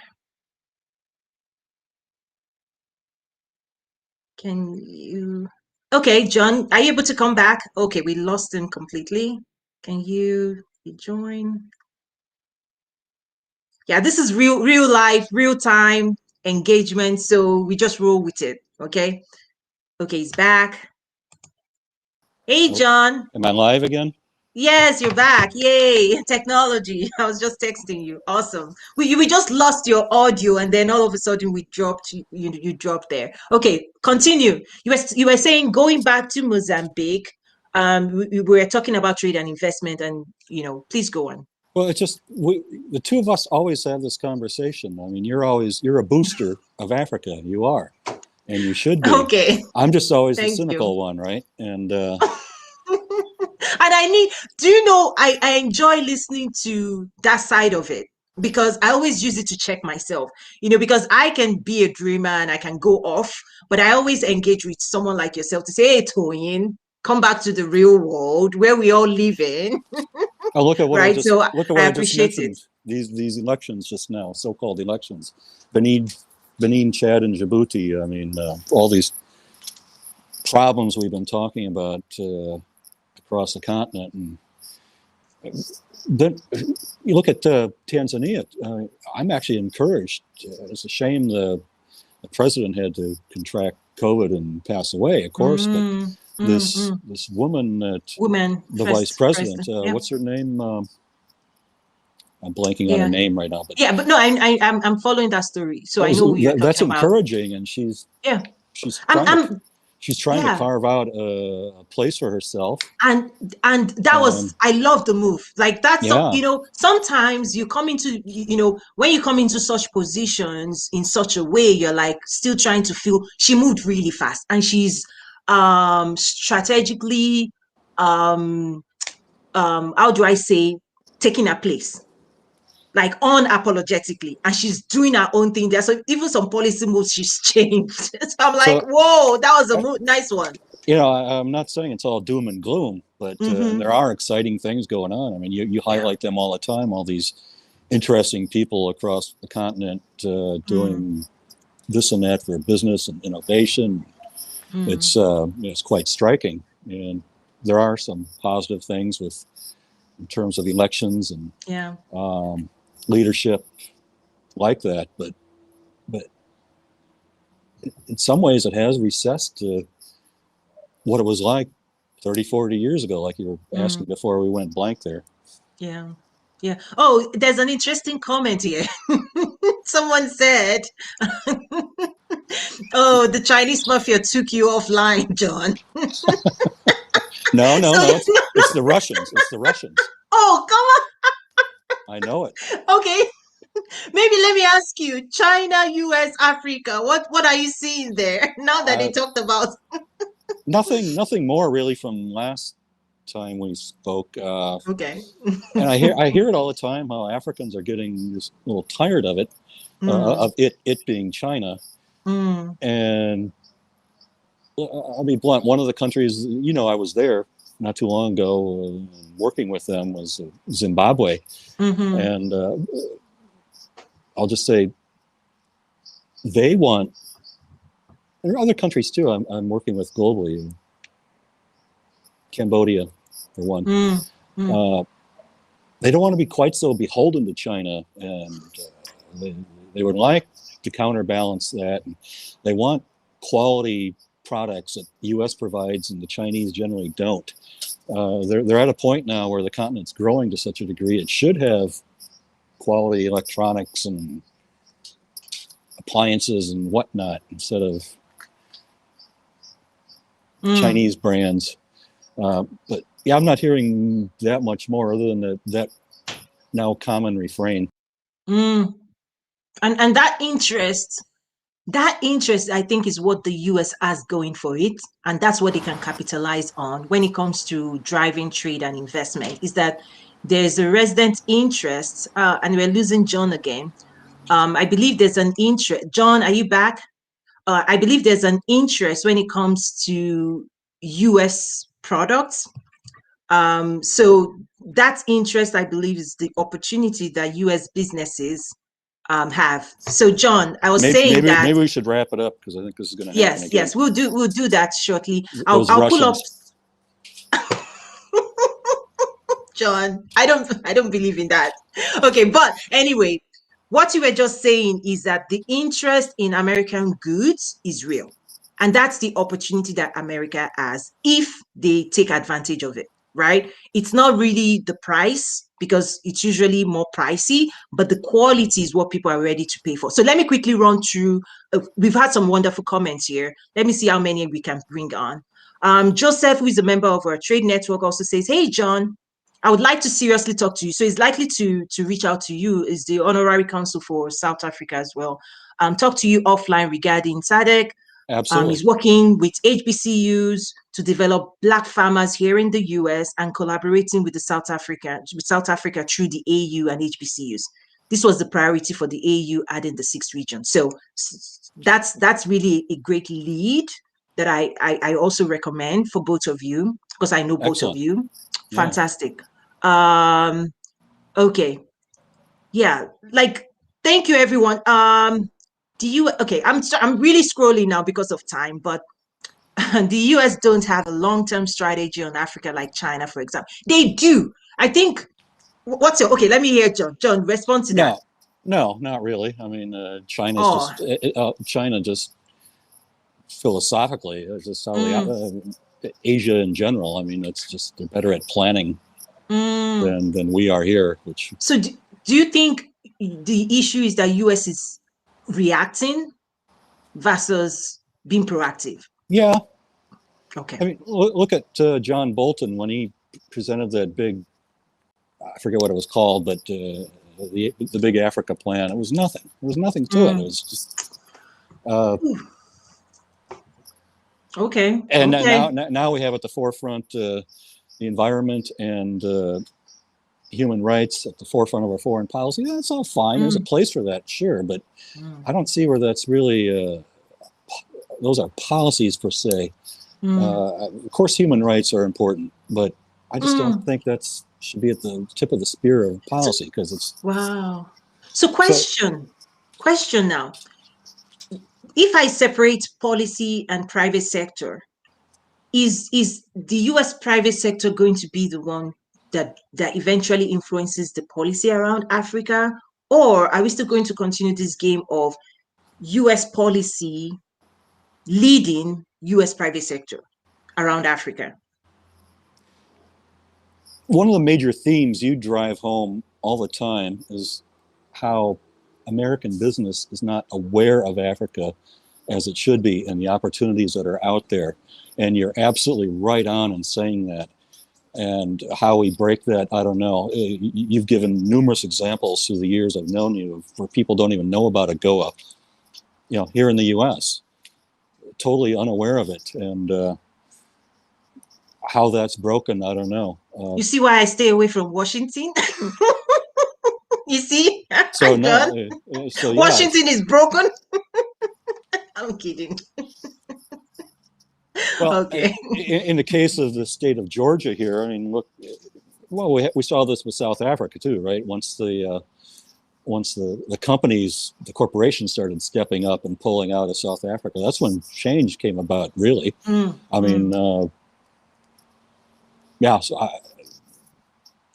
Can you... Okay, John, are you able to come back? Okay, we lost him completely. Can you join? Yeah, this is real life, real time engagement. So we just roll with it. Okay. Okay, he's back. Hey, John. Am I live again? Yes, you're back. Yay, technology. I was just texting you. Awesome. We just lost your audio, and then all of a sudden we dropped you dropped there. Okay, continue. You were saying, going back to Mozambique, we were talking about trade and investment, and please go on. Well, it's just the two of us always have this conversation. I mean, you're a booster of Africa. You are, and you should be. Okay. I'm just always the Thank cynical you. one, right? And And do you know, I enjoy listening to that side of it because I always use it to check myself, because I can be a dreamer and I can go off, but I always engage with someone like yourself to say, hey, Toyin, come back to the real world where we all live in, oh, look at what right? So I I just appreciate it. mentioned. These elections just now, so-called elections, Benin, Chad, and Djibouti. I mean, all these problems we've been talking about across the continent, and then you look at Tanzania. I'm actually encouraged. It's a shame the president had to contract COVID and pass away, of course, but this woman, Woman, the vice first president, president. Yeah. what's her name? I'm blanking on Yeah. her name right now, but Yeah, but no, I'm following that story, so I know who you're that's talking about. encouraging, and she's trying to carve out a place for herself. And that was, I love the move. Like that's sometimes you come into, when you come into such positions in such a way, you're like still trying to feel. She moved really fast, and she's strategically how do I say, taking her place, like unapologetically, and she's doing her own thing there. So even some policy moves she's changed. So I'm like, whoa, that was a nice one. I'm not saying it's all doom and gloom, but there are exciting things going on. I mean, you highlight them all the time, all these interesting people across the continent doing this and that for business and innovation. It's quite striking, and there are some positive things in terms of elections and leadership like that. But in some ways, it has recessed to what it was like 30, 40 years ago, like you were asking before we went blank there. Yeah. Oh, there's an interesting comment here. Someone said, oh, the Chinese mafia took you offline, John. No, it's the Russians. It's the Russians. Oh, come on. I know it. Okay. Maybe let me ask you, China, US, Africa, what are you seeing there now that they talked about? Nothing more really from last time we spoke. Okay. And I hear it all the time how Africans are getting just a little tired of it, of it being China. And I'll be blunt. One of the countries, I was there not too long ago, working with them was Zimbabwe, and I'll just say they want. There are other countries too. I'm working with globally. Cambodia, for one. They don't want to be quite so beholden to China, and they would like to counterbalance that. And they want quality products that the U.S. provides and the Chinese generally don't. They're at a point now where the continent's growing to such a degree it should have quality electronics and appliances and whatnot instead of Chinese brands. But yeah, I'm not hearing that much more other than that now common refrain. And that interest, I think, is what the US has going for it. And that's what they can capitalize on when it comes to driving trade and investment, is that there's a resident interest. And we're losing John again. I believe there's an interest. John, are you back? I believe there's an interest when it comes to US products. So that interest, I believe, is the opportunity that US businesses have. So, John, I was saying that maybe we should wrap it up because I think this is going to happen again. Yes, we'll do that shortly. I'll pull up. John, I don't believe in that. Okay, but anyway, what you were just saying is that the interest in American goods is real, and that's the opportunity that America has if they take advantage of it. Right? It's not really the price, because it's usually more pricey, but the quality is what people are ready to pay for. So let me quickly run through. We've had some wonderful comments here. Let me see how many we can bring on. Joseph, who is a member of our trade network, also says, hey, John, I would like to seriously talk to you. So he's likely to reach out to you, is the honorary consul for South Africa as well. Talk to you offline regarding SADC. Absolutely. He's working with HBCUs to develop Black farmers here in the US and collaborating with South Africa through the AU and HBCUs. This was the priority for the AU, adding the 6th region. So that's really a great lead that I also recommend for both of you, because I know both Excellent. of you. Yeah. Fantastic. Okay. Yeah. Like, thank you, everyone. Okay, I'm really scrolling now because of time, but the US don't have a long-term strategy on Africa like China, for example. They do. I think. Okay? Let me hear John. John, respond to that. No, not really. I mean, China just philosophically, just how Asia in general. I mean, it's just they're better at planning than we are here. So do you think the issue is that US is reacting versus being proactive? Yeah. Okay. I mean, look at John Bolton when he presented that big, I forget what it was called, but the big Africa plan. It was nothing. There was nothing to it. It was just. Okay. And now we have at the forefront the environment and human rights at the forefront of our foreign policy. That's all fine. There's a place for that, sure, but I don't see where that's really. Those are policies per se. Of course, human rights are important, but I just don't think that should be at the tip of the spear of policy, because it's. Wow. So question now. If I separate policy and private sector, is the US private sector going to be the one that eventually influences the policy around Africa? Or are we still going to continue this game of US policy leading US private sector around Africa? One of the major themes you drive home all the time is how American business is not aware of Africa as it should be and the opportunities that are out there. And you're absolutely right on in saying that. And how we break that, I don't know. You've given numerous examples through the years I've known you where people don't even know about AGOA, here in the U.S., totally unaware of it. And how that's broken, I don't know. You see why I stay away from Washington? You see? So Washington is broken. I'm kidding. Well, okay. In the case of the state of Georgia here, I mean, look, well, we saw this with South Africa too, right? Once the companies, the corporations started stepping up and pulling out of South Africa, that's when change came about, really. I mean, yeah. So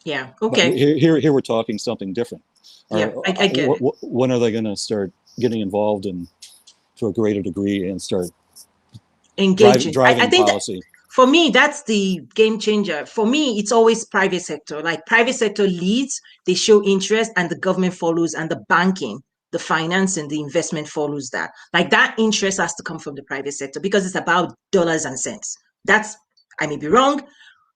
yeah. Okay. Here we're talking something different. Yeah, I get it. When are they going to start getting involved to a greater degree and start engaging? driving I think policy? For me, that's the game changer. For me, it's always private sector. Like private sector leads, they show interest, and the government follows, and the banking, the financing, the investment follows that. Like that interest has to come from the private sector because it's about dollars and cents. I may be wrong,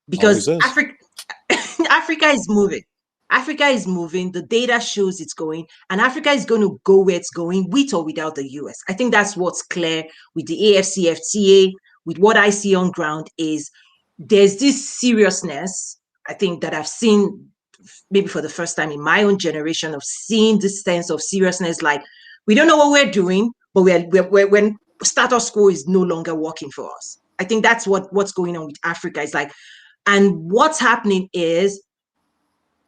because Africa is moving. Africa is moving. The data shows it's going, and Africa is going to go where it's going, with or without the US. I think that's what's clear with the AFCFTA. With what I see on ground is there's this seriousness, I think, that I've seen maybe for the first time in my own generation, of seeing this sense of seriousness. Like, we don't know what we're doing, but when status quo is no longer working for us. I think that's what's going on with Africa. It's like, and what's happening is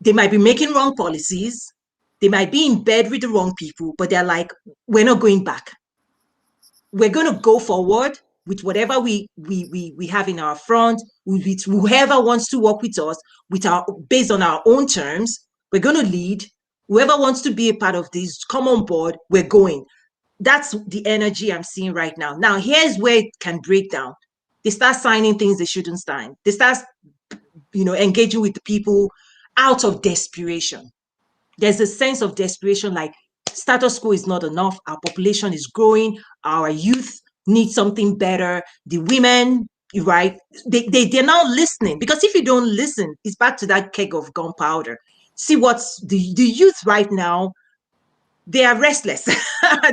they might be making wrong policies. They might be in bed with the wrong people, but they're like, we're not going back. We're going to go forward with whatever we have in our front, with whoever wants to work with us, based on our own terms. We're going to lead. Whoever wants to be a part of this, come on board. We're going. That's the energy I'm seeing right now. Now, here's where it can break down. They start signing things they shouldn't sign. They start, engaging with the people out of desperation. There's a sense of desperation, like status quo is not enough. Our population is growing. Our youth need something better. The women right? They're now listening, because if you don't listen, it's back to that keg of gunpowder. See what's the youth right now, they are restless.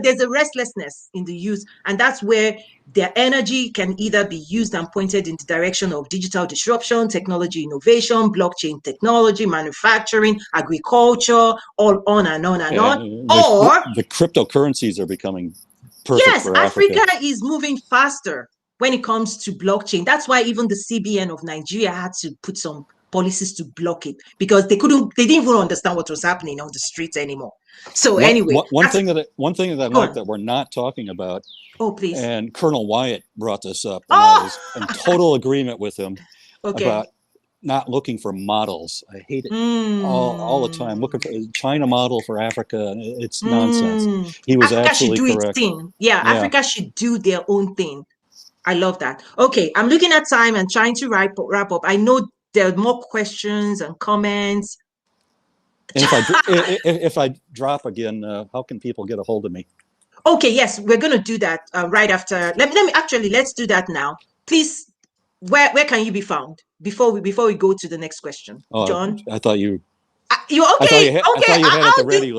There's a restlessness in the youth, and that's where their energy can either be used and pointed in the direction of digital disruption, technology innovation, blockchain technology, manufacturing, agriculture, all on and on and on. Or the cryptocurrencies are becoming perfect yes, for Africa. Africa is moving faster when it comes to blockchain. That's why even the CBN of Nigeria had to put some policies to block it, because they didn't even understand what was happening on the streets anymore. So anyway, one thing that I like that we're not talking about. Oh, please. And Colonel Wyatt brought this up, and I was in total agreement with him about not looking for models. I hate it all the time. Looking for a China model for Africa, it's nonsense. He was Africa absolutely should do correct. Its thing. Yeah, Africa should do their own thing. I love that. Okay, I'm looking at time and trying to wrap up. I know there are more questions and comments. And if I drop again, how can people get a hold of me? Okay, yes, we're going to do that right after. Let me actually, let's do that now. Please, where can you be found before we go to the next question? John? I thought you... You okay? I thought you had it already.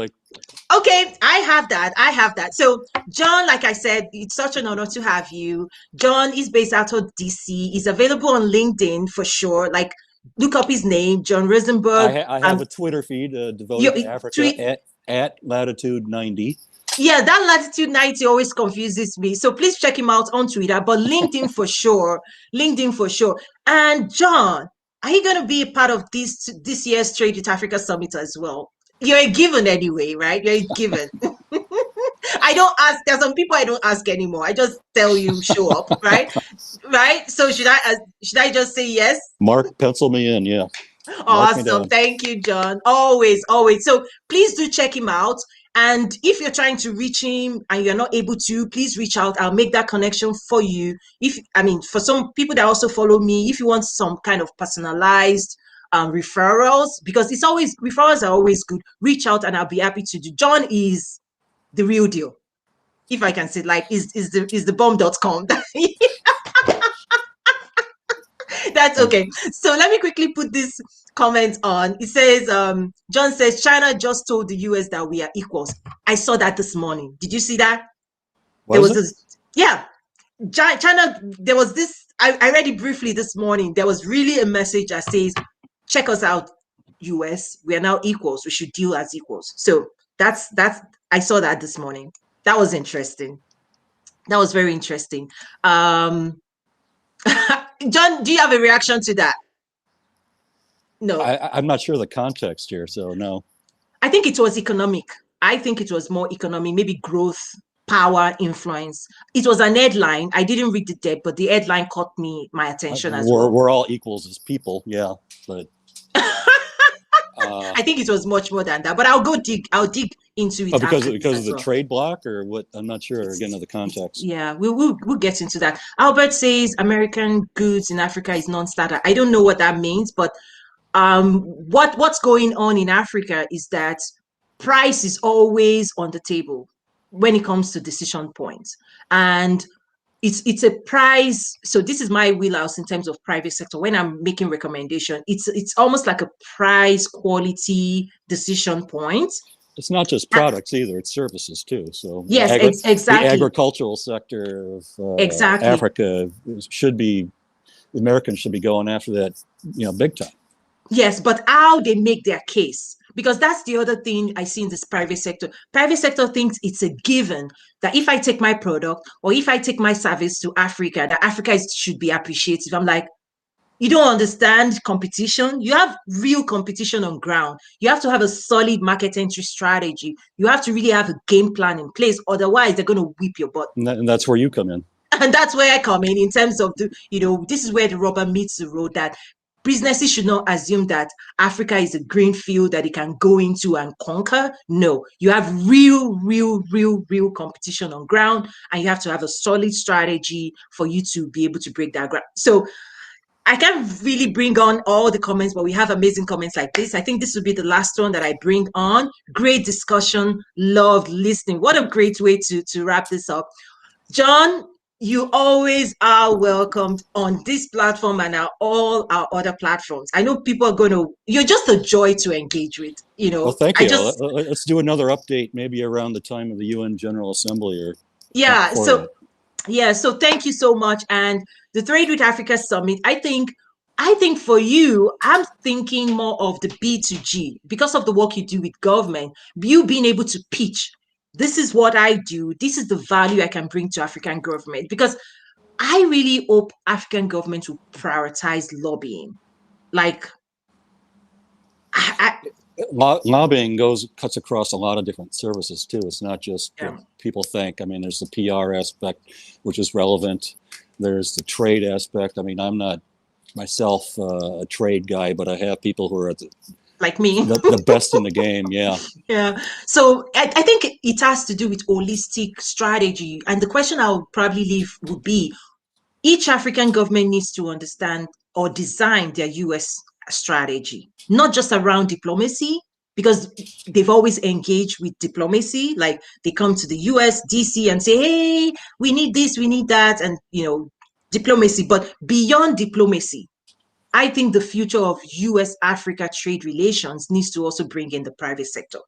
Okay, I have that. So, John, like I said, it's such an honor to have you. John is based out of DC. He's available on LinkedIn for sure. Like, look up his name, John Rosenberg. I have a Twitter feed devoted to Africa at latitude 90. Yeah, that latitude 90 always confuses me. So please check him out on Twitter, but LinkedIn for sure. LinkedIn for sure. And John, are you going to be a part of this year's Trade with Africa Summit as well? You're a given anyway, right? You're a given. I don't ask. There's some people I don't ask anymore. I just tell you, show up, right? Right? So should I just say yes? Mark, pencil me in, yeah. Awesome. Thank you, John. Always. So please do check him out. And if you're trying to reach him and you're not able to, please reach out. I'll make that connection for you. For some people that also follow me, if you want some kind of personalized referrals, because referrals are always good, reach out and I'll be happy to do. John is the real deal. If I can say, like, is the bomb.com. That's okay. So let me quickly put this comment on. It says, John says, China just told the US that we are equals. I saw that this morning. Did you see that? China, there was this, I read it briefly this morning. There was really a message that says, check us out, US. We are now equals. We should deal as equals. So that's I saw that this morning. That was interesting. That was very interesting. John, do you have a reaction to that? No. I'm not sure the context here, so no. I think it was economic. I think it was more economic, maybe growth, power, influence. It was an headline. I didn't read the depth, but the headline caught my attention as well. We're all equals as people, yeah, but... I think it was much more than that, but I'll dig into it. Because of the trade block, or what? I'm not sure again of the context. Yeah, we'll get into that. Albert says American goods in Africa is non-starter. I don't know what that means, but what's going on in Africa is that price is always on the table when it comes to decision points, and it's a price. So this is my wheelhouse in terms of private sector. When I'm making recommendation, it's almost like a price quality decision point. It's not just products either; it's services too. So yes, exactly. The agricultural sector of Africa Americans should be going after that, big time. Yes, but how they make their case, because that's the other thing I see in this private sector. Private sector thinks it's a given that if I take my product or if I take my service to Africa, that Africa should be appreciative. I'm like, you don't understand competition. You have real competition on ground. You have to have a solid market entry strategy. You have to really have a game plan in place. Otherwise, they're going to whip your butt. And that's where you come in. And that's where I come in terms of this is where the rubber meets the road, that businesses should not assume that Africa is a green field that it can go into and conquer. No, you have real competition on ground, and you have to have a solid strategy for you to be able to break that ground. So I can't really bring on all the comments, but we have amazing comments like this. I think this will be the last one that I bring on. Great discussion. Loved listening. What a great way to wrap this up. John, You always are welcomed on this platform and all our other platforms. I know people are you're just a joy to engage with. Well, thank I you. just, Let's do another update maybe around the time of the UN General Assembly or yeah. before that. So thank you so much. And the Trade with Africa Summit, I think for you, I'm thinking more of the B2G because of the work you do with government, you being able to pitch. This is what I do. This is the value I can bring to African government because I really hope African government will prioritize lobbying. Like, I Lobbying cuts across a lot of different services too. It's not just what yeah. people think. I mean, there's the PR aspect, which is relevant. There's the trade aspect. I mean, I'm not myself a trade guy, but I have people who are Like me. the best in the game. Yeah. Yeah. So I think it has to do with holistic strategy. And the question I'll probably leave would be each African government needs to understand or design their US strategy, not just around diplomacy, because they've always engaged with diplomacy. Like they come to the US, DC, and say, hey, we need this, we need that, and diplomacy. But beyond diplomacy, I think the future of US Africa trade relations needs to also bring in the private sector.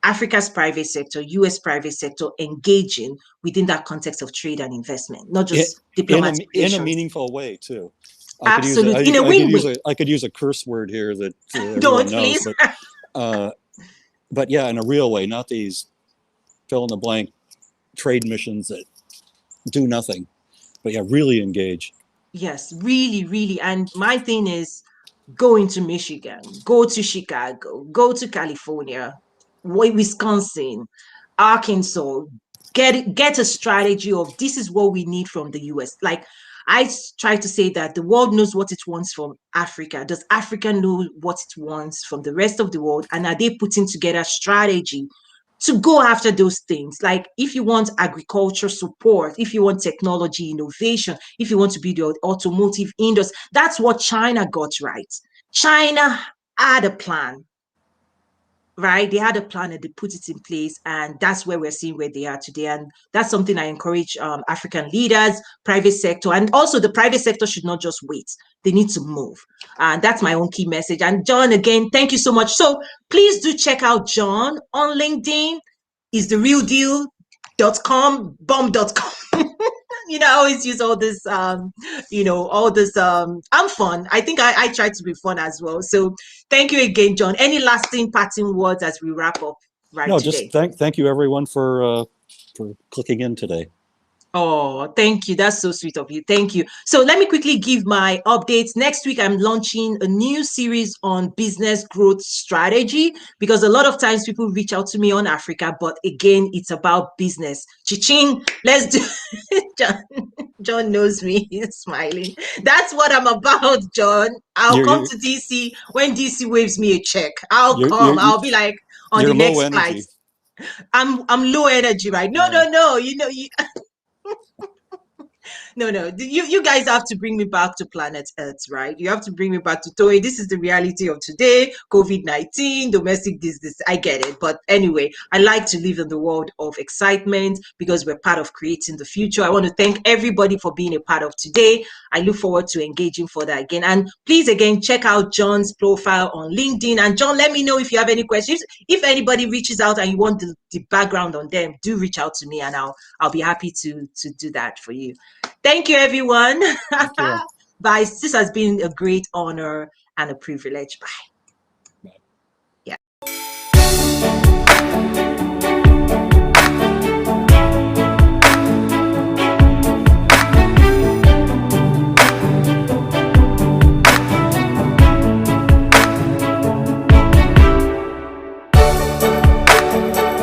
Africa's private sector, US private sector engaging within that context of trade and investment, not just diplomatic in a relations. meaningful way too. Absolutely. In a win-win. I could use a curse word here that everyone Don't, knows, please. but yeah, in a real way, not these fill in the blank trade missions that do nothing, but yeah, really engage. Yes, really, really. And my thing is go into Michigan, go to Chicago, go to California, Wisconsin, Arkansas, get a strategy of this is what we need from the US. Like I try to say that the world knows what it wants from Africa. Does Africa know what it wants from the rest of the world? And are they putting together strategy to go after those things? Like if you want agriculture support, if you want technology innovation, if you want to be the automotive industry, that's what China got right. China had a plan, right? They had a plan and they put it in place, and that's where we're seeing where they are today. And that's something I encourage African leaders, private sector, and also the private sector should not just wait. They need to move. And that's my own key message. And John, again, thank you so much. So please do check out John on LinkedIn. Is the real deal.com, bomb.com. I always use all this, all this. I'm fun. I think I try to be fun as well. So thank you again, John. Any lasting parting words as we wrap up No, today? just thank you everyone for clicking in today. Oh, thank you. That's so sweet of you. Thank you. So let me quickly give my updates. Next week, I'm launching a new series on business growth strategy because a lot of times people reach out to me on Africa, but again, it's about business. Chiching, let's do John knows me. He's smiling. That's what I'm about, John. I'll come to DC when DC waves me a check. I'll come. I'll be like on the next flight. I'm low energy, right? No. No. You guys have to bring me back to planet Earth, right? You have to bring me back to Toyin. This is the reality of today. COVID-19, domestic this. I get it. But anyway, I like to live in the world of excitement because we're part of creating the future. I want to thank everybody for being a part of today. I look forward to engaging further again. And please, again, check out John's profile on LinkedIn. And John, let me know if you have any questions. If anybody reaches out and you want the background on them, do reach out to me and I'll be happy to do that for you. Thank you, everyone. Thank you. Bye. This has been a great honor and a privilege. Bye.